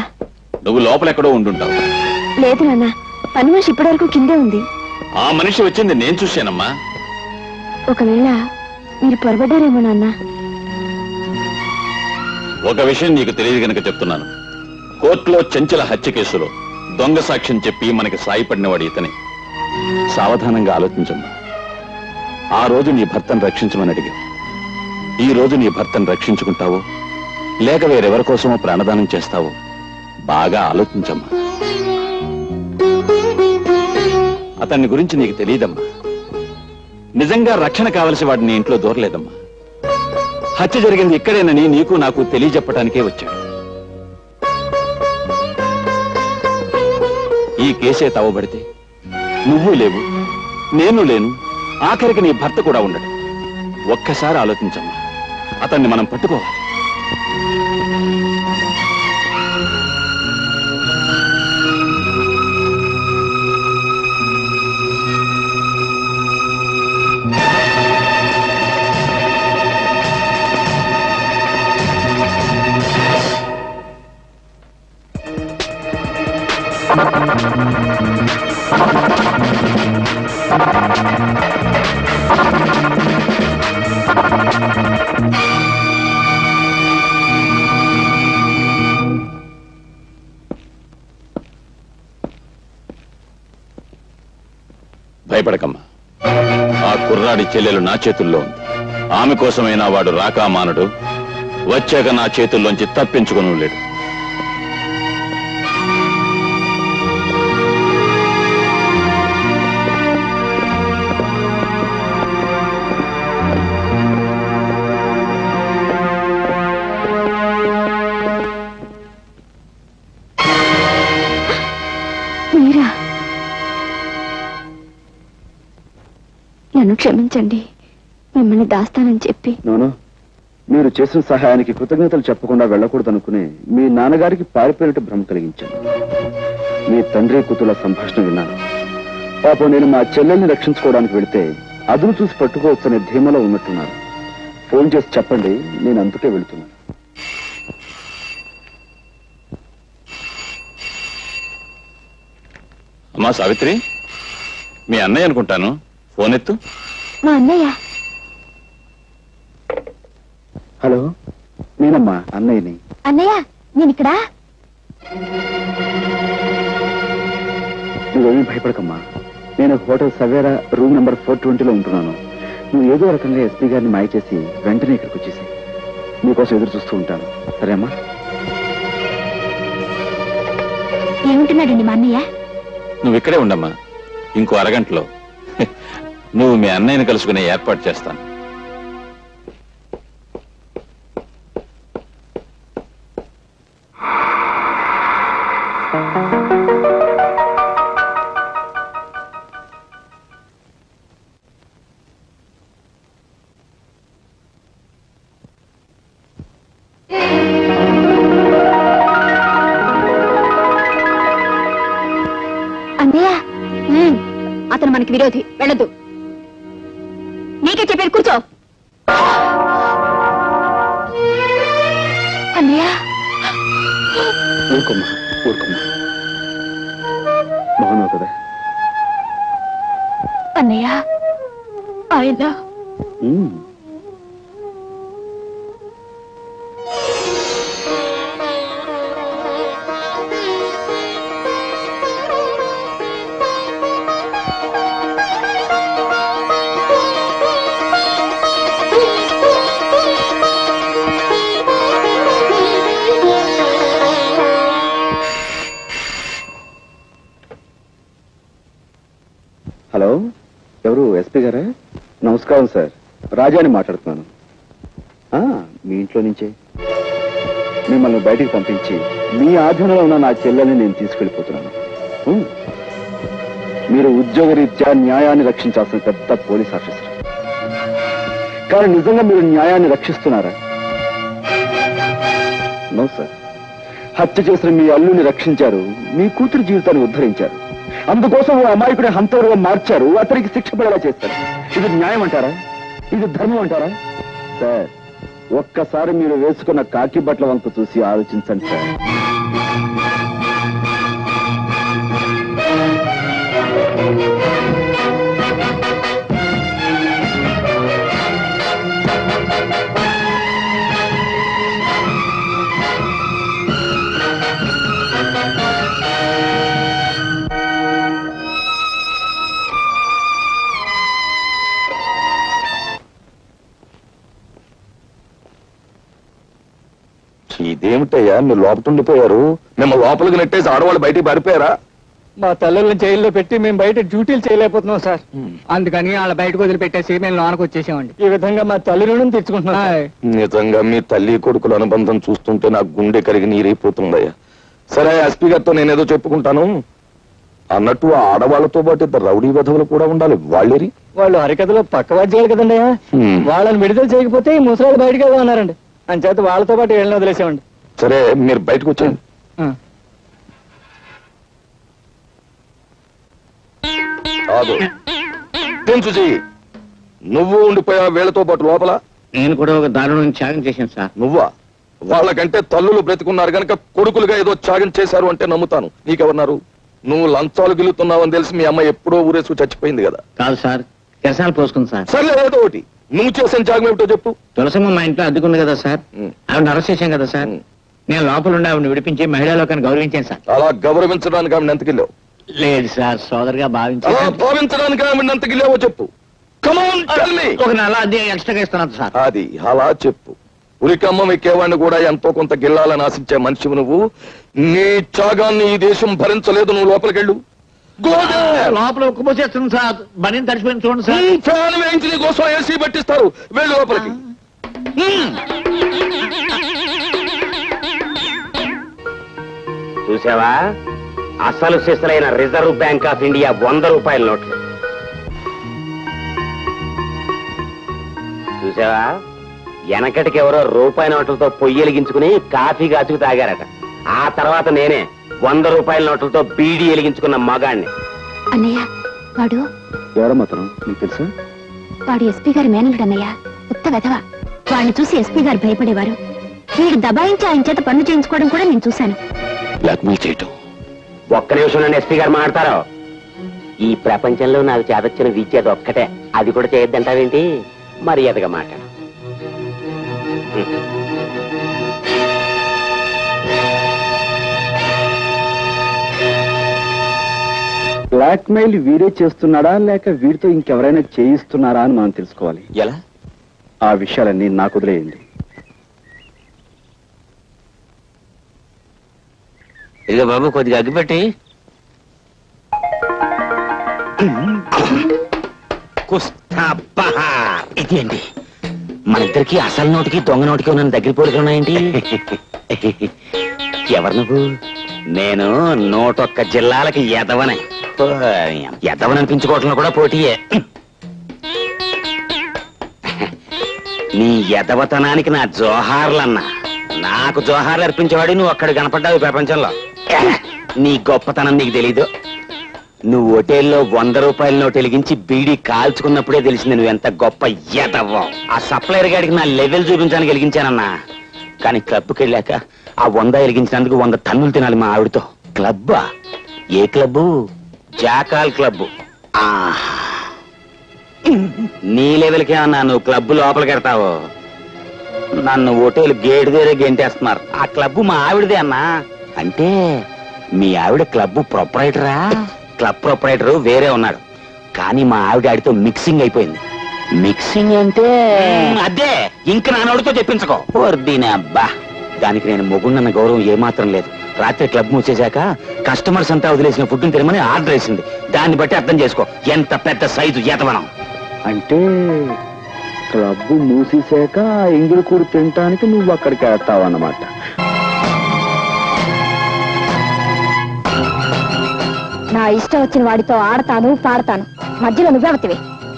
నువ్వు లోపల ఎక్కడో ఉండుంటావు. లేదు నాన్న, పని మనిషి ఇప్పటి వరకు కిందే ఉంది. ఆ మనిషి వచ్చింది నేను చూశానమ్మా. ఒకవేళ మీరు పొరబడ్డారేమో నాన్న. ఒక విషయం నీకు తెలియదు గనక చెప్తున్నాను. కోర్టులో చెంచల హత్య కేసులో దొంగ సాక్ష్యం చెప్పి మనకి సాయపడినవాడు ఇతనే. సావధానంగా ఆలోచించమ్మా. ఆ రోజు నీ భర్తను రక్షించమని అడిగావు. ఈ రోజు నీ భర్తను రక్షించుకుంటావో లేక వేరెవరి కోసమో ప్రాణదానం చేస్తావో బాగా ఆలోచించమ్మా. అతన్ని గురించి నీకు తెలియదమ్మా. నిజంగా రక్షణ కావలసి వాడిని ఇంట్లో దూరలేదమ్మా. హత్య జరిగింది ఇక్కడేనని నీకు నాకు తెలియజెప్పటానికే వచ్చాడు. ఈ కేసే తవ్వబడితే నువ్వు లేవు, నేను లేను, ఆఖరికి నీ భర్త కూడా ఉండడు. ఒక్కసారి ఆలోచించమ్మా, అతన్ని మనం పట్టుకోవాలి. భయపడకమ్మా, ఆ కుర్రాడి చెల్లెలు నా చేతుల్లో ఉంది. ఆమె కోసమైనా వాడు రాకా మానడు, వచ్చాక నా చేతుల్లోంచి తప్పించుకుని లేడు. నన్ను క్షమించండి, మిమ్మల్ని దాస్తానని చెప్పి. నోను, మీరు చేసిన సహాయానికి కృతజ్ఞతలు చెప్పకుండా వెళ్ళకూడదనుకుని మీ నాన్నగారికి పారిపోయినట్టు భ్రమ కలిగించాను. మీ తండ్రి కూతుల సంభాషణ విన్నాను. పాపం నేను మా చెల్లెల్ని రక్షించుకోవడానికి వెళితే అదును చూసి పట్టుకోవచ్చనే ధీమలో ఉన్నట్టున్నారు. ఫోన్ చేసి చెప్పండి, నేను అందుకే వెళుతున్నాను. అమ్మా సావిత్రి, మీ అన్నయ్య అనుకుంటాను, ఫోన్ ఎత్తు. మా అన్నయ్య. హలో, నేనమ్మా అన్నయ్యని. అన్నయ్య, నేను ఇక్కడ. నువ్వేమీ భయపడకమ్మా, నేను హోటల్ సవేరా రూమ్ నెంబర్ 420లో ఉంటున్నాను. నువ్వు ఏదో రకంగా ఎస్పీ గారిని మాయ చేసి వెంటనే ఇక్కడికి వచ్చేసి నీకోసం ఎదురు చూస్తూ ఉంటాను. సరే అమ్మా? ఏముంటున్నాడండి మా అన్నయ్య? నువ్వు ఇక్కడే ఉండమ్మా, ఇంకో అరగంటలో నువ్వు మీ అన్నయ్యని కలుసుకునే ఏర్పాటు చేస్తాను. అన్నయ్య, అతను మనకి విరోధి, వెళ్ళదు. నీకే చెప్పేది, కూర్చో. అన్నయ్య. ఊరుకోమ్మా, ఊరుకోమ్మా. బాగున్నావు కదా? అన్నయ్య, ఆయన హలో, ఎవరు? ఎస్పీ గారా? నమస్కారం సార్, రాజాని మాట్లాడుతున్నాను. మీ ఇంట్లో నుంచే మిమ్మల్ని బయటికి పంపించి మీ ఆధీనంలో ఉన్న నా చెల్లెల్ని నేను తీసుకెళ్ళిపోతున్నాను. మీరు ఉద్యోగరీత్యా న్యాయాన్ని రక్షించాల్సిన పెద్ద పోలీస్ ఆఫీసర్. కానీ నిజంగా మీరు న్యాయాన్ని రక్షిస్తున్నారా? No sir. హత్య చేసిన మీ అల్లుని రక్షించారు, మీ కూతురు జీవితాన్ని ఉద్ధరించారు. అందుకోసం ఓ అమాయకుడి హంతకుడుగా మార్చారు, అతనికి శిక్ష పడేలా చేస్తారు. ఇది న్యాయం అంటారా? ఇది ధర్మం అంటారా? సార్, ఒక్కసారి మీరు వేసుకున్న కాకి బట్టల వంక చూసి ఆలోచించండి సార్. ఇదేమిటయ్యా, మీరు లోపల ఉండిపోయారు? మేము లోపలికి నెట్టేసి ఆడవాళ్ళు బయటికి పారిపోయారా? మా తల్లుల్ని జైల్లో పెట్టి మేము బయట డ్యూటీలు చేయలేకపోతున్నాం సార్. అందుకని వాళ్ళ బయటకు వదిలిపెట్టేసి మేము లోనకు వచ్చేసామండి. ఈ విధంగా మా తల్లి రుణం తెచ్చుకుంటున్నాం. నిజంగా మీ తల్లి కొడుకుల అనుబంధం చూస్తుంటే నాకు గుండె కరిగి నీరైపోతుందయ్యా. సరే, ఎస్పీ గారితో నేనేదో చెప్పుకుంటాను. అన్నట్టు ఆ ఆడవాళ్లతో పాటు ఇద్దరు రౌడీ వధవులు కూడా ఉండాలి. వాళ్ళేరి వాళ్ళు హరికథలో పక్క వాద్యాలు కదండి. వాళ్ళని విడుదల చేయకపోతే ఈ ముసలాళ్ళు బయటకు వెళ్దాం అన్నారండి. అంచేత వాళ్ళతో పాటు వెళ్ళిన వదిలేసామండి. సరే మీరు బయటకు వచ్చేయండి. చెయ్యి నువ్వు ఉండిపోయా వీళ్ళతో పాటు లోపల. నేను కూడా ఒక దారుణం త్యాగం చేశాను సార్. నువ్వా? వాళ్ళకంటే తల్లులు బ్రతికున్నారు గనక కొడుకులుగా ఏదో త్యాగం చేశారు అంటే నమ్ముతాను. నీకెవరున్నారు? నువ్వు లంచాలు గిలుతున్నావని తెలిసి మీ అమ్మ ఎప్పుడో ఊరేసుకు చచ్చిపోయింది కదా. కాదు సార్, కెరసాలు పోసుకుంది సార్. సర్లే ఏదో ఒకటి. నువ్వు చేసిన త్యాగం ఏమిటో చెప్పు. తులసమ్మ మా ఇంట్లో అద్దెకుంది కదా సార్, ఆవిడ అరెస్ట్ చేశాం కదా సార్. నేను లోపల ఉండి ఆవిడని విడిపించి మహిళా లోకాన్ని గౌరవించాను సార్. అలా గౌరవించడానికి ఆవిడ ఎంతకిల్లావు? లేదు సార్, సోదరుగా అలా భావించడానికి ఆవిడ ఎంతకిల్లావో చెప్పు. ఒక నెల అద్దె ఎక్స్ట్రాగా ఇస్తున్నాను సార్. అది అలా చెప్పు. ఉరికమ్మం ఎక్కేవాడిని కూడా ఎంతో కొంత గిల్లాలని ఆశించే మనిషివి నువ్వు. నీ త్యాగాన్ని ఈ దేశం భరించలేదు. నువ్వు లోపలికెళ్ళు. లోపల ఉక్కుపోసేస్తుంది సార్. బండిని తడిచిపోయింది చూడండి సార్. ఫ్యాన్ వేయించి నీ కోసం ఏసీ పెట్టిస్తారు. వెళ్ళు లోపలికి. చూసావా, అసలు సిసలైన రిజర్వ్ బ్యాంక్ ఆఫ్ ఇండియా 100 రూపాయల నోట్లు చూసావా? వెనకటికి ఎవరో రూపాయి నోట్లతో పొయ్యి వెలిగించుకుని కాఫీ కాచుకు తాగారట. ఆ తర్వాత నేనే 100 రూపాయల నోట్లతో బీడీ వెలిగించుకున్న మగాణ్ణి. అన్నయ్య, వాడు ఎవరమ్మతను నీకు తెలుసా? వాడు ఎస్పీ గారి మేనలుడు అన్నయ్య. ఉత్త వెధవ. వాడిని చూసి ఎస్పీ గారు భయపడేవారు. వీడు దబాయించి ఆయన చేత పన్ను చేయించుకోవడం కూడా నేను చూశాను. బ్లాక్మెయిల్ చేయటం. ఒక్క నిమిషం నన్ను ఎస్పీ గారు మాట్లాడతారు. ఈ ప్రపంచంలో నాకు చేతొచ్చిన విద్య ఒక్కటే. అది కూడా చేయొద్దంటావేంటి? మర్యాదగా మాట్లాడు. బ్లాక్మెయిల్ వీడే చేస్తున్నాడా లేక వీడితో ఇంకెవరైనా చేయిస్తున్నారా అని మనం తెలుసుకోవాలి. ఎలా? ఆ విషయాలన్నీ నాకు వదిలేయండి. ఇదిగో బాబు, కొద్దిగా అగ్గిపెట్టి. ఇదేంటి, మన ఇద్దరికి అసలు నోటికి దొంగ నోటికి ఉన్న దగ్గర పోలికలు ఉన్నాయేంటి? ఎవరు నువ్వు? నేను 101 జిల్లాలకి ఎదవనే. ఎదవననిపించుకోవటంలో కూడా పోటీయే. నీ ఎదవతనానికి నా జోహార్లన్నా. నాకు జోహార్లు అర్పించేవాడు నువ్వు అక్కడ కనపడ్డావు ప్రపంచంలో. నీ గొప్పతనం నీకు తెలీదు. నువ్వు హోటల్లో 100 రూపాయల నోటు వెలిగించి బీడీ కాల్చుకున్నప్పుడే తెలిసింది నువ్వు ఎంత గొప్ప ఎదవ్వో. ఆ సప్లైర్ గాడికి నా లెవెల్ చూపించడానికి వెలిగించానన్నా. కానీ క్లబ్కి వెళ్ళాక ఆ 100 వెలిగించినందుకు 100 టన్నులు తినాలి మా ఆవిడతో. క్లబ్బా? ఏ క్లబ్బు? Jackal club. నీ లెవెల్కి ఏమన్నా నువ్వు క్లబ్బు లోపలికి వెళ్తావు? నన్ను హోటల్ గేట్ దగ్గర గెంటేస్తున్నారు. ఆ క్లబ్బు మా ఆవిడదే అన్నా. అంటే మీ ఆవిడ క్లబ్బు ప్రొపరైటరా? క్లబ్ ప్రొపరైటర్ వేరే ఉన్నాడు, కానీ మా ఆవిడ ఆడితో మిక్సింగ్ అయిపోయింది. మిక్సింగ్ అంటే అదే. ఇంక నాన్నోడితో చెప్పించుకో. అబ్బా, దానికి నేను మొగుండన్న గౌరవం ఏమాత్రం లేదు. రాత్రి క్లబ్ మూసేశాక కస్టమర్స్ అంతా వదిలేసిన ఫుడ్ని తినమని ఆర్డర్ వేసింది. దాన్ని బట్టి అర్థం చేసుకో ఎంత పెద్ద సైజు ఎతవనం. అంటే క్లబ్ మూసేశాక ఎంగిలి కూడు తినటానికి నువ్వు అక్కడికి వెళ్తావన్నమాట. నా ఇష్టం వచ్చిన వాడితో ఆడతాను, పాడతాను. మధ్యలో నువ్వెవతివి?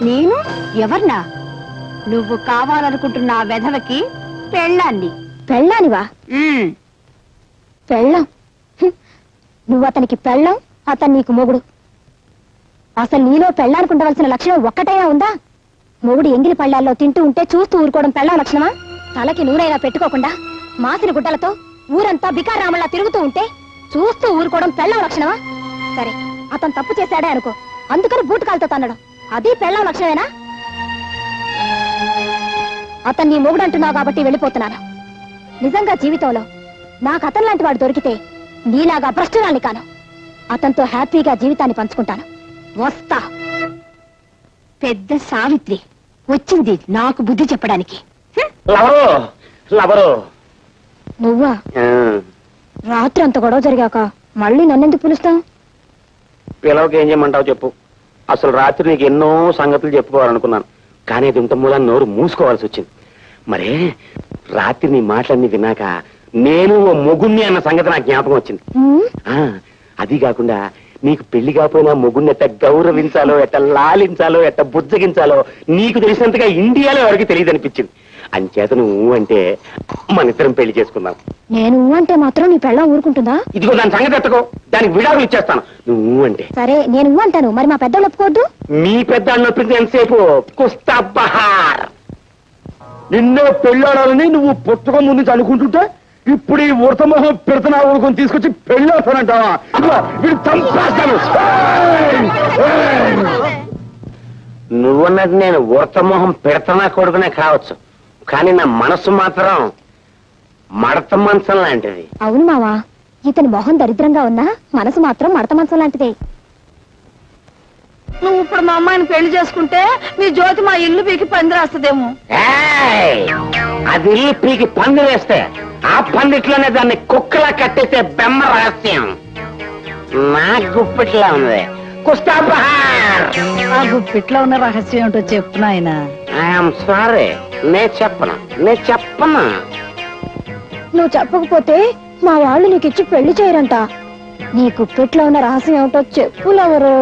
నేను ఎవర్నా? నువ్వు కావాలనుకుంటున్న ఆ వెధవకి పెళ్ళాన్ని. పెళ్ళానివా? పెళ్ళం? నువ్వు అతనికి పెళ్ళం, అతను నీకు మొగుడు. అసలు నీలో పెళ్ళానుకుండవలసిన లక్షణం ఒక్కటైనా ఉందా? మొగుడు ఎంగిలి పళ్ళాల్లో తింటూ ఉంటే చూస్తూ ఊరుకోవడం పెళ్ళం లక్షణమా? తలకి నూనెైనా పెట్టుకోకుండా మాసిన గుడ్డలతో ఊరంతా బికారామల్లా తిరుగుతూ ఉంటే చూస్తూ ఊరుకోవడం పెళ్ళం లక్షణమా? సరే, అతను తప్పు చేశాడే అనుకో, అందుకని బూటకాలతో తన్నడం అది పెళ్ళం లక్షణమేనా? అతన్ని నీ మొగుడు అంటున్నావు కాబట్టి వెళ్ళిపోతున్నాను. నిజంగా జీవితంలో నాకు అతను లాంటి వాడు దొరికితే నీలాగా భ్రష్టురాల్ని కాను. అతనితో హ్యాపీగా జీవితాన్ని పంచుకుంటాను. వస్తా. పెద్ద సావిత్రి వచ్చింది నాకు బుద్ధి చెప్పడానికి. నువ్వా? రాత్రి అంత గొడవ జరిగాక మళ్ళీ నన్నెందుకు పిలుస్తావు? పిల్లలకి ఏం చేయమంటావు చెప్పు. అసలు రాత్రి నీకు ఎన్నో సంగతులు చెప్పుకోవాలనుకున్నాను, కానీ అది ఇంత మూలాన్ని నోరు మూసుకోవాల్సి వచ్చింది. మరే రాత్రి నీ మాటలన్నీ విన్నాక నేను ఓ మొగుణ్ణి అన్న సంగతి నాకు జ్ఞాపకం వచ్చింది. అది కాకుండా నీకు పెళ్లి కాకపోయినా మొగుడిని ఎట్ట గౌరవించాలో, ఎట్ట లాలించాలో, ఎట్ట బుజ్జగించాలో నీకు తెలిసినంతగా ఇండియాలో ఎవరికి తెలియదు అనిపించింది. అంచేత నువ్వు అంటే మన ఇద్దరం పెళ్లి చేసుకుందాం. నేను అంటే మాత్రం నీ పెళ్ళం ఊరుకుంటుందా? ఇదిగో దాని సంగతి ఎత్తకో, దానికి విడాకులు ఇచ్చేస్తాను నువ్వు అంటే. సరే నేను అంటాను, మరి మా పెద్దోళ్ళు ఒప్పుకోవద్దు. మీ పెద్ద నొప్పింది ఎంతసేపు కుస్తా బహార్. నిన్నే పెళ్ళాడాలని నువ్వు పుస్తకం ముందు నుంచి అనుకుంటుంటే ఇప్పుడు ఈ ఉడతమోహం పెడతనా ఊరుకొని తీసుకొచ్చి పెళ్ళాడతానంటావా? వీడు చంపేస్తాను. నువ్వన్నది నేను ఉడతమోహం పెడతనా కొడుకునే కావచ్చు, కానీ నా మనసు మాత్రం మడత మంచం లాంటిది. అవును మావా, ఇతని మొహం దరిద్రంగా ఉన్నా మనసు మాత్రం మడత మంచం లాంటిదే. నువ్వు ఇప్పుడు మా అమ్మాయిని పెళ్లి చేసుకుంటే నీ జ్యోతి మా ఇల్లు పీకి పంది రాస్తుందేమో. అది ఇల్లు పీకి పంది వేస్తే ఆ పందిట్లోనే దాన్ని కుక్కలా కట్టేసే బెమ్మ రహస్యం నా గుప్పిట్లా ఉంది. కుస్తా బహార్. ఆ గుప్పిట్లో ఉన్న రహస్యం ఏంటో చెప్పు నాయనా. ఐఎమ్ సారీ, నేను చెప్పను. నువ్వు చెప్పకపోతే మా వాళ్ళు నీకిచ్చి పెళ్లి చేయరంట. నీ గుప్పిట్లో ఉన్న రహస్యం ఏమిటో చెప్పులెవరు?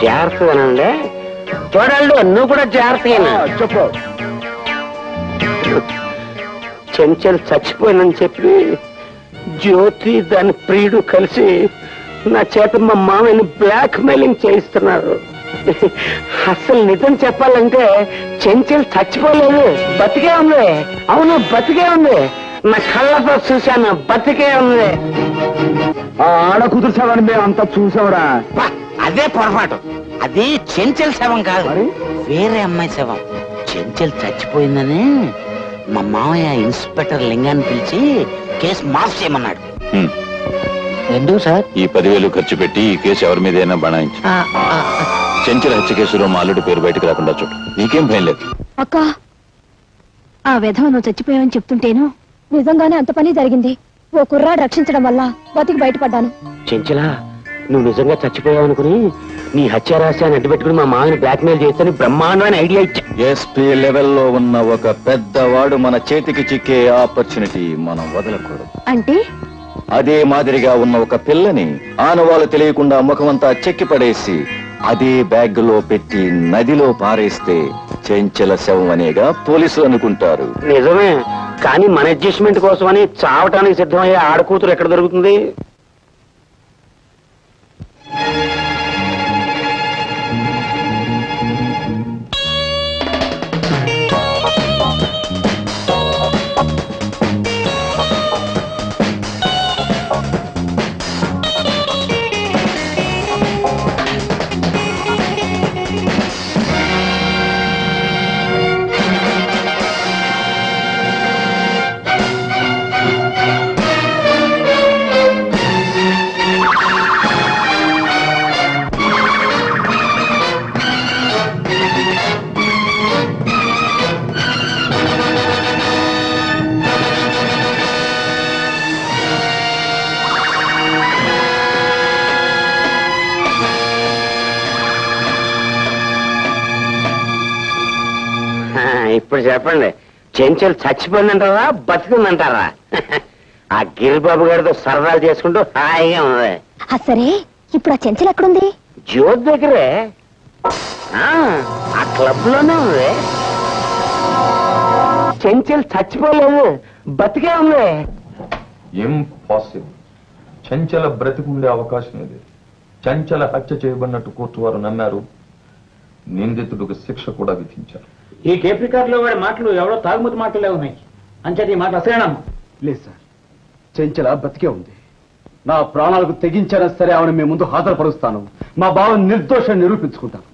జాగ్రత్తగానండి చూడాలి, నువ్వు కూడా జాగ్రత్తగా చెప్పు. చెంచల్ చచ్చిపోయిందని చెప్పి జ్యోతి దాని ప్రియుడు కలిసి నా చేత మా మామయ్యని బ్లాక్ మెయిలింగ్ చేయిస్తున్నారు. అసలు నిజం చెప్పాలంటే చెంచల్ చచ్చిపోలేదు, బతికే ఉంది. అవును బతికే ఉంది, నా కళ్ళతో చూశాను, బతికే ఉంది. ఆ ఆడ కుదుర్చావని మేము అంతా చూసావురా. అదే పొరపాటు, అది చెంచల్ శవం కాదు, వేరే అమ్మాయి శవం. చెంచల్ చచ్చిపోయిందని మా మామయ్య ఇన్స్పెక్టర్ లింగాన్ని పిలిచి కేసు మాఫ్ చేయమన్నాడు. ఎందుకు సార్? ఈ 10,000 ఖర్చు పెట్టి ఈ కేసు ఎవరి మీదైనా బనాయించు. చెంచల హత్య కేసులో మా అల్లుడి పేరు బయటకు రాకుండా చూడు, నీకేం భయం లేదు. అక్క, ఆ విధవ నువ్వు చచ్చిపోయావని చెప్తుంటేను నిజంగానే అంత పని జరిగింది. ఓ కుర్రాడు రక్షించడం వల్ల బతికి బయటపడ్డాను. చెంచలా, నువ్వు నిజంగా చచ్చిపోయావు అనుకుని నీ హత్య రహస్యాన్ని అడ్డుపెట్టుకుని మా మామని బ్లాక్మెయిల్ చేస్తాను బ్రహ్మాండమైన ఐడియా ఇచ్చా. ఎస్పీ లెవెల్లో ఉన్న ఒక పెద్దవాడు మన చేతికి చిక్కే ఆపర్చునిటీ మనం వదలకూడదు. అంటే అదే మాదిరిగా ఉన్న ఒక పిల్లని ఆనవాళ్ళు తెలియకుండా ముఖమంతా చెక్కి పడేసి అదే బ్యాగ్ లో పెట్టి నదిలో పారేస్తే చెంచల శవం అనేగా పోలీసులు అనుకుంటారు. నిజమే, కానీ మన అడ్జస్ట్మెంట్ కోసమని చావటానికి సిద్ధమయ్యే ఆడకూతురు ఎక్కడ దొరుకుతుంది? ఇప్పుడు చెప్పండి, చెంచల్ చచ్చిపోయిందంటారా బతికిందంటారా? ఆ గిరిబాబు గారితో సరదాలు చేసుకుంటూ హాయిగా ఉంది. సరే, ఇప్పుడు ఆ చెంచల్ ఎక్కడుంది? జ్యోతి దగ్గరే, ఆ క్లబ్ లోనే ఉంది. చెంచల్ చచ్చిపోలేదు, బతికే ఉంది. ఇంపాసిబుల్. చంచల బ్రతికుండే అవకాశం ఇది. చంచల హత్య చేయబడినట్టు కోర్టు వారు నమ్మారు. నిందితుడికి శిక్ష కూడా విధించారు. ఈ కేప్రికార్లో వాడి మాటలు ఎవడో తాగుమతి మాటలే ఉన్నాయి. అంచేది ఈ మాట అసలేనమ్మా. లేదు సార్, చెంచల బతికే ఉంది. నా ప్రాణాలకు తెగించినా సరే ఆవిడ మీ ముందు హాజరుపరుస్తాను. మా బావని నిర్దోషం నిరూపించుకుంటాను.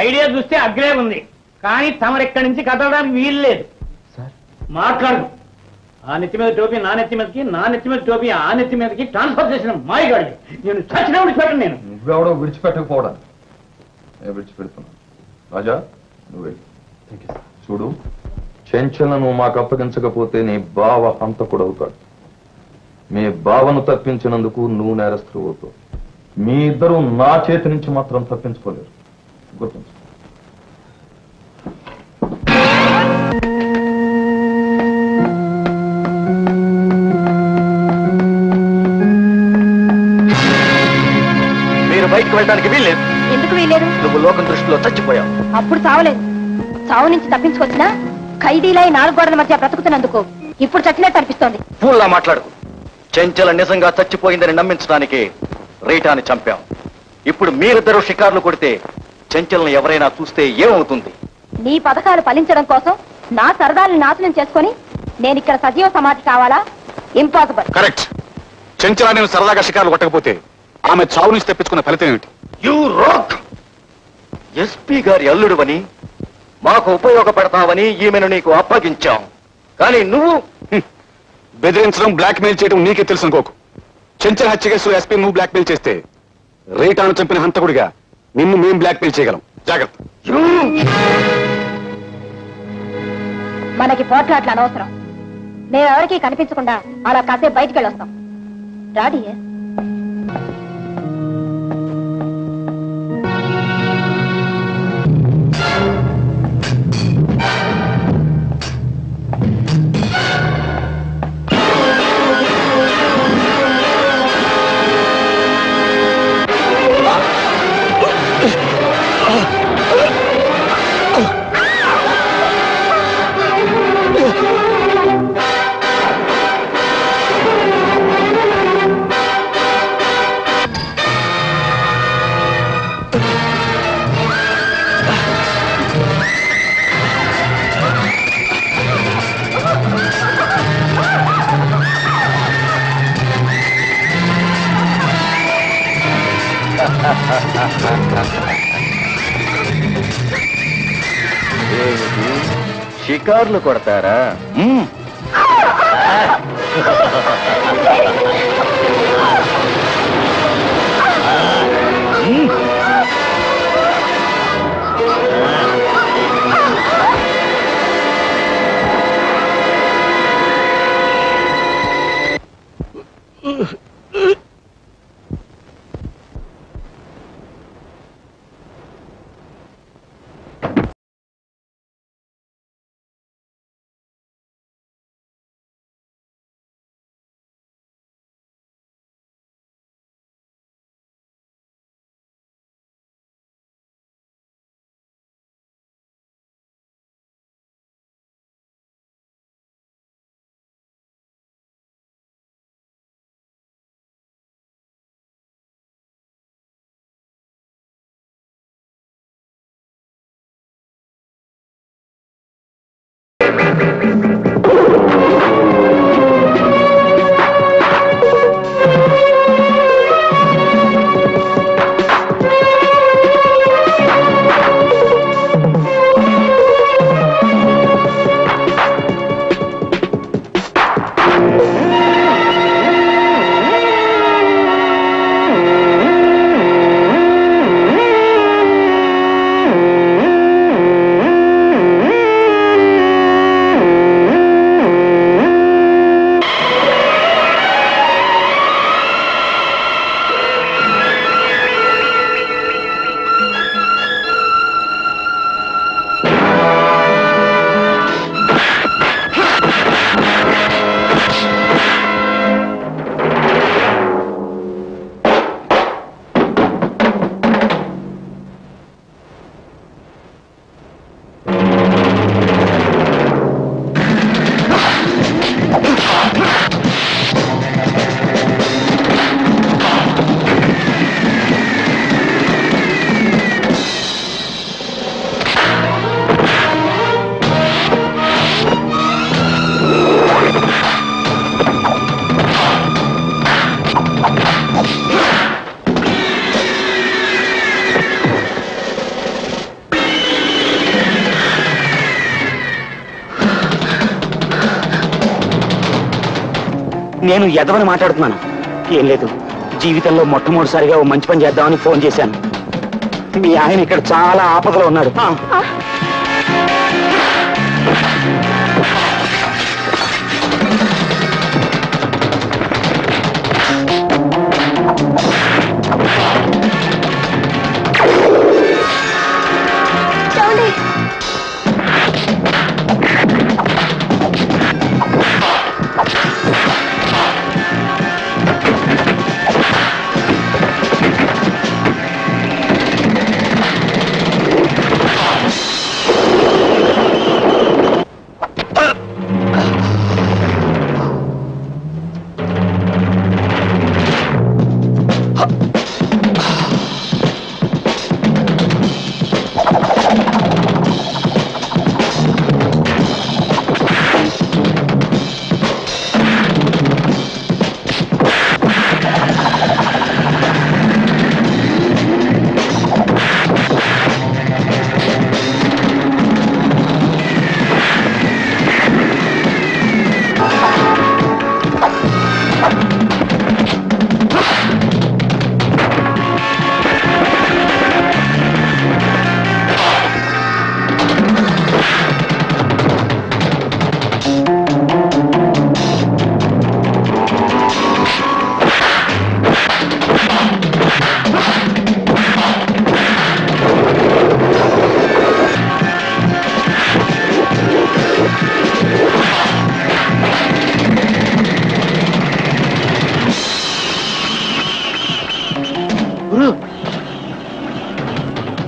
ఐడియా చూస్తే అగ్రే ఉంది, కానీ తమరెక్కడి నుంచి కదలడానికి వీలు లేదు. సార్ మాట్లాడు. ఆ నెత్తి మీద టోపీ నా నెత్తి మీదకి, నా నెత్తి మీద టోపీ ఆ నెత్తి మీదకి ట్రాన్స్ఫర్ చేసిన మాయగాడి నేను చచ్చిన విడిచిపెట్టను. నేను నువ్వెవడో విడిచిపెట్టకపోవడానికి నేను విడిచిపెడుతున్నాను. రాజా, నువ్వే చూడు, చెంచలను మాకు అప్పగించకపోతే నీ బావ హంతకుడవుతాడు. మీ బావను తప్పించినందుకు నువ్వు నేరస్తులు అవుతావు. మీ ఇద్దరు నా చేతి నుంచి మాత్రం తప్పించుకోలేరు, గుర్తుంచు. వెళ్ళడానికి వీల్లేదు. ఎందుకు వీలేదు? నువ్వు లోకం దృష్టిలో చచ్చిపోయావు. అప్పుడు చావలేదు. చావు నుంచి తప్పించుకొచ్చినా ఖైదీలై 4 గోడల మధ్య బ్రతుకుతున్నందుకు ఇప్పుడు చచ్చినట్టు అనిపిస్తోంది. పూల్లా మాట్లాడుకు. చెంచల నిజంగా చచ్చిపోయిందని నమ్మించడానికి రీటాని చంపాం. ఇప్పుడు మీరిద్దరూ షికార్లు కొడితే చెంచల్ని ఎవరైనా చూస్తే ఏమవుతుంది? నీ పథకాలు ఫలించడం కోసం నా సరదాలను నాశనం చేసుకొని నేను ఇక్కడ సజీవ సమాధి కావాలా? ఇంపాసిబుల్. కరెక్ట్. చెంచలా నేను సరదాగా షికారులు కొట్టకపోతే ఆమె చావు నుంచి తెప్పించుకున్న ఫలితం ఏమిటి? You rock. ఎస్పీ గారి అల్లుడువని మాకు ఉపయోగపడతావని ఈమెను నీకు అప్పగించాం. కానీ నువ్వు బెదిరించడం, బ్లాక్ మెయిల్ చేయడం నీకే తెలుసు అనుకోకు. చెంచల హత్య కేసులో ఎస్పీ నువ్వు బ్లాక్ మెయిల్ చేస్తే రీటాను చంపిన హంతకుడిగా నిన్ను మేం బ్లాక్ మెయిల్ చేయగలం. జాగ్రత్త. మనకి పోట్లాట్లు అనవసరం. మేమెవరికి కనిపించకుండా అలా కాసేపు బయటికి వెళ్ళొస్తాం. రాడి. షికార్లు కొడతారా? నేను ఎదవని మాట్లాడుతున్నాను. ఏం లేదు, జీవితంలో మొట్టమొదటిసారిగా ఓ మంచి పని చేద్దామని ఫోన్ చేశాను. మీ ఆయన ఇక్కడ చాలా ఆపదలో ఉన్నాడు.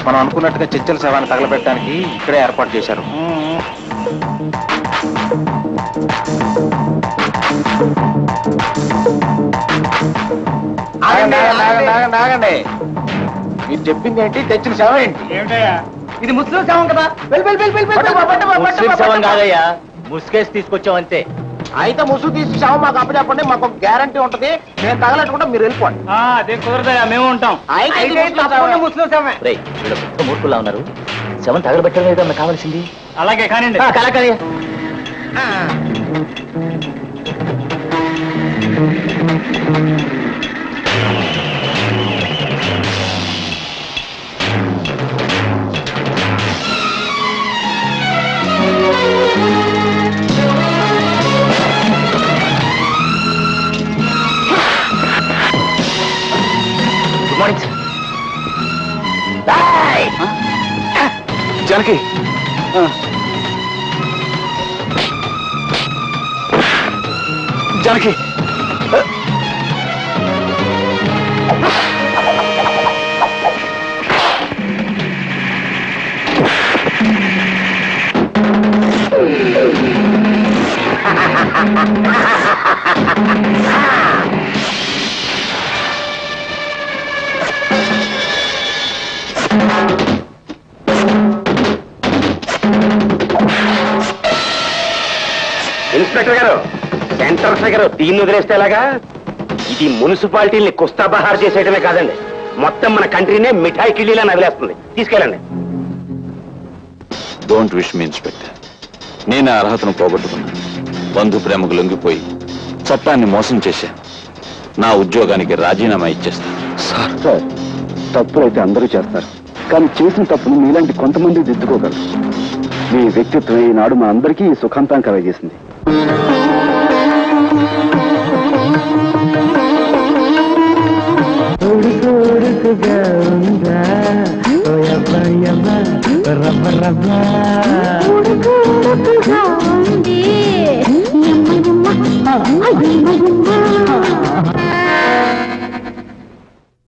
మనం అనుకున్నట్టుగా చెంచల శవాన్ని తగలబెట్టడానికి ఇక్కడే ఏర్పాటు చేశారు. ఆగండి. మీరు చెప్పింది ఏంటి? తెచ్చిన శవం ఏంటి? ఇది ముస్లిం శవం కదా. ముస్లిం శవం కాదయ్యా, ముసుకేసి తీసుకొచ్చాం అంతే. అయితే ముసుగు తీసి శవం మాకు అప్పచెప్పండి, మాకు ఒక గ్యారంటీ ఉంటది. మేము తగలట్టుకుంటే మీరు వెళ్ళిపోండి. అదే కుదరదయ్యా, మేము ఉంటాం. ముస్లిం శవమే. మూర్ఖులా ఉన్నారు. శవం తగలబెట్టడం ఏదో మనకు కావాల్సింది. అలాగే కానివ్వండి. కలకలి good morning sir. Janaki Janaki inspector గారు, సెంటర్ ఫిగర్ దీన్ని వదిలేస్తే ఎలాగా? ఇది మున్సిపాలిటీని కుస్తాబహార్ చేసేయడమే కాదండి, మొత్తం మన కంట్రీనే మిఠాయి కిళ్ళీలా నదిలేస్తుంది. తీసుకెళ్ళండి. Don't wish me inspector. నేను అర్హతను పోగొట్టుకున్నాను. బంధు ప్రేమకు లొంగిపోయి చట్టాన్ని మోసం చేశాను. నా ఉద్యోగానికి రాజీనామా ఇచ్చేస్తాను. సార్, తప్పులైతే అందరూ చేస్తారు, కానీ చేసిన తప్పును మీలాంటి కొంతమంది దిద్దుకోగలరు. మీ వ్యక్తిత్వం ఈనాడు మా అందరికీ సుఖాంతం కలగజేసింది. రబ్బ రబ్బ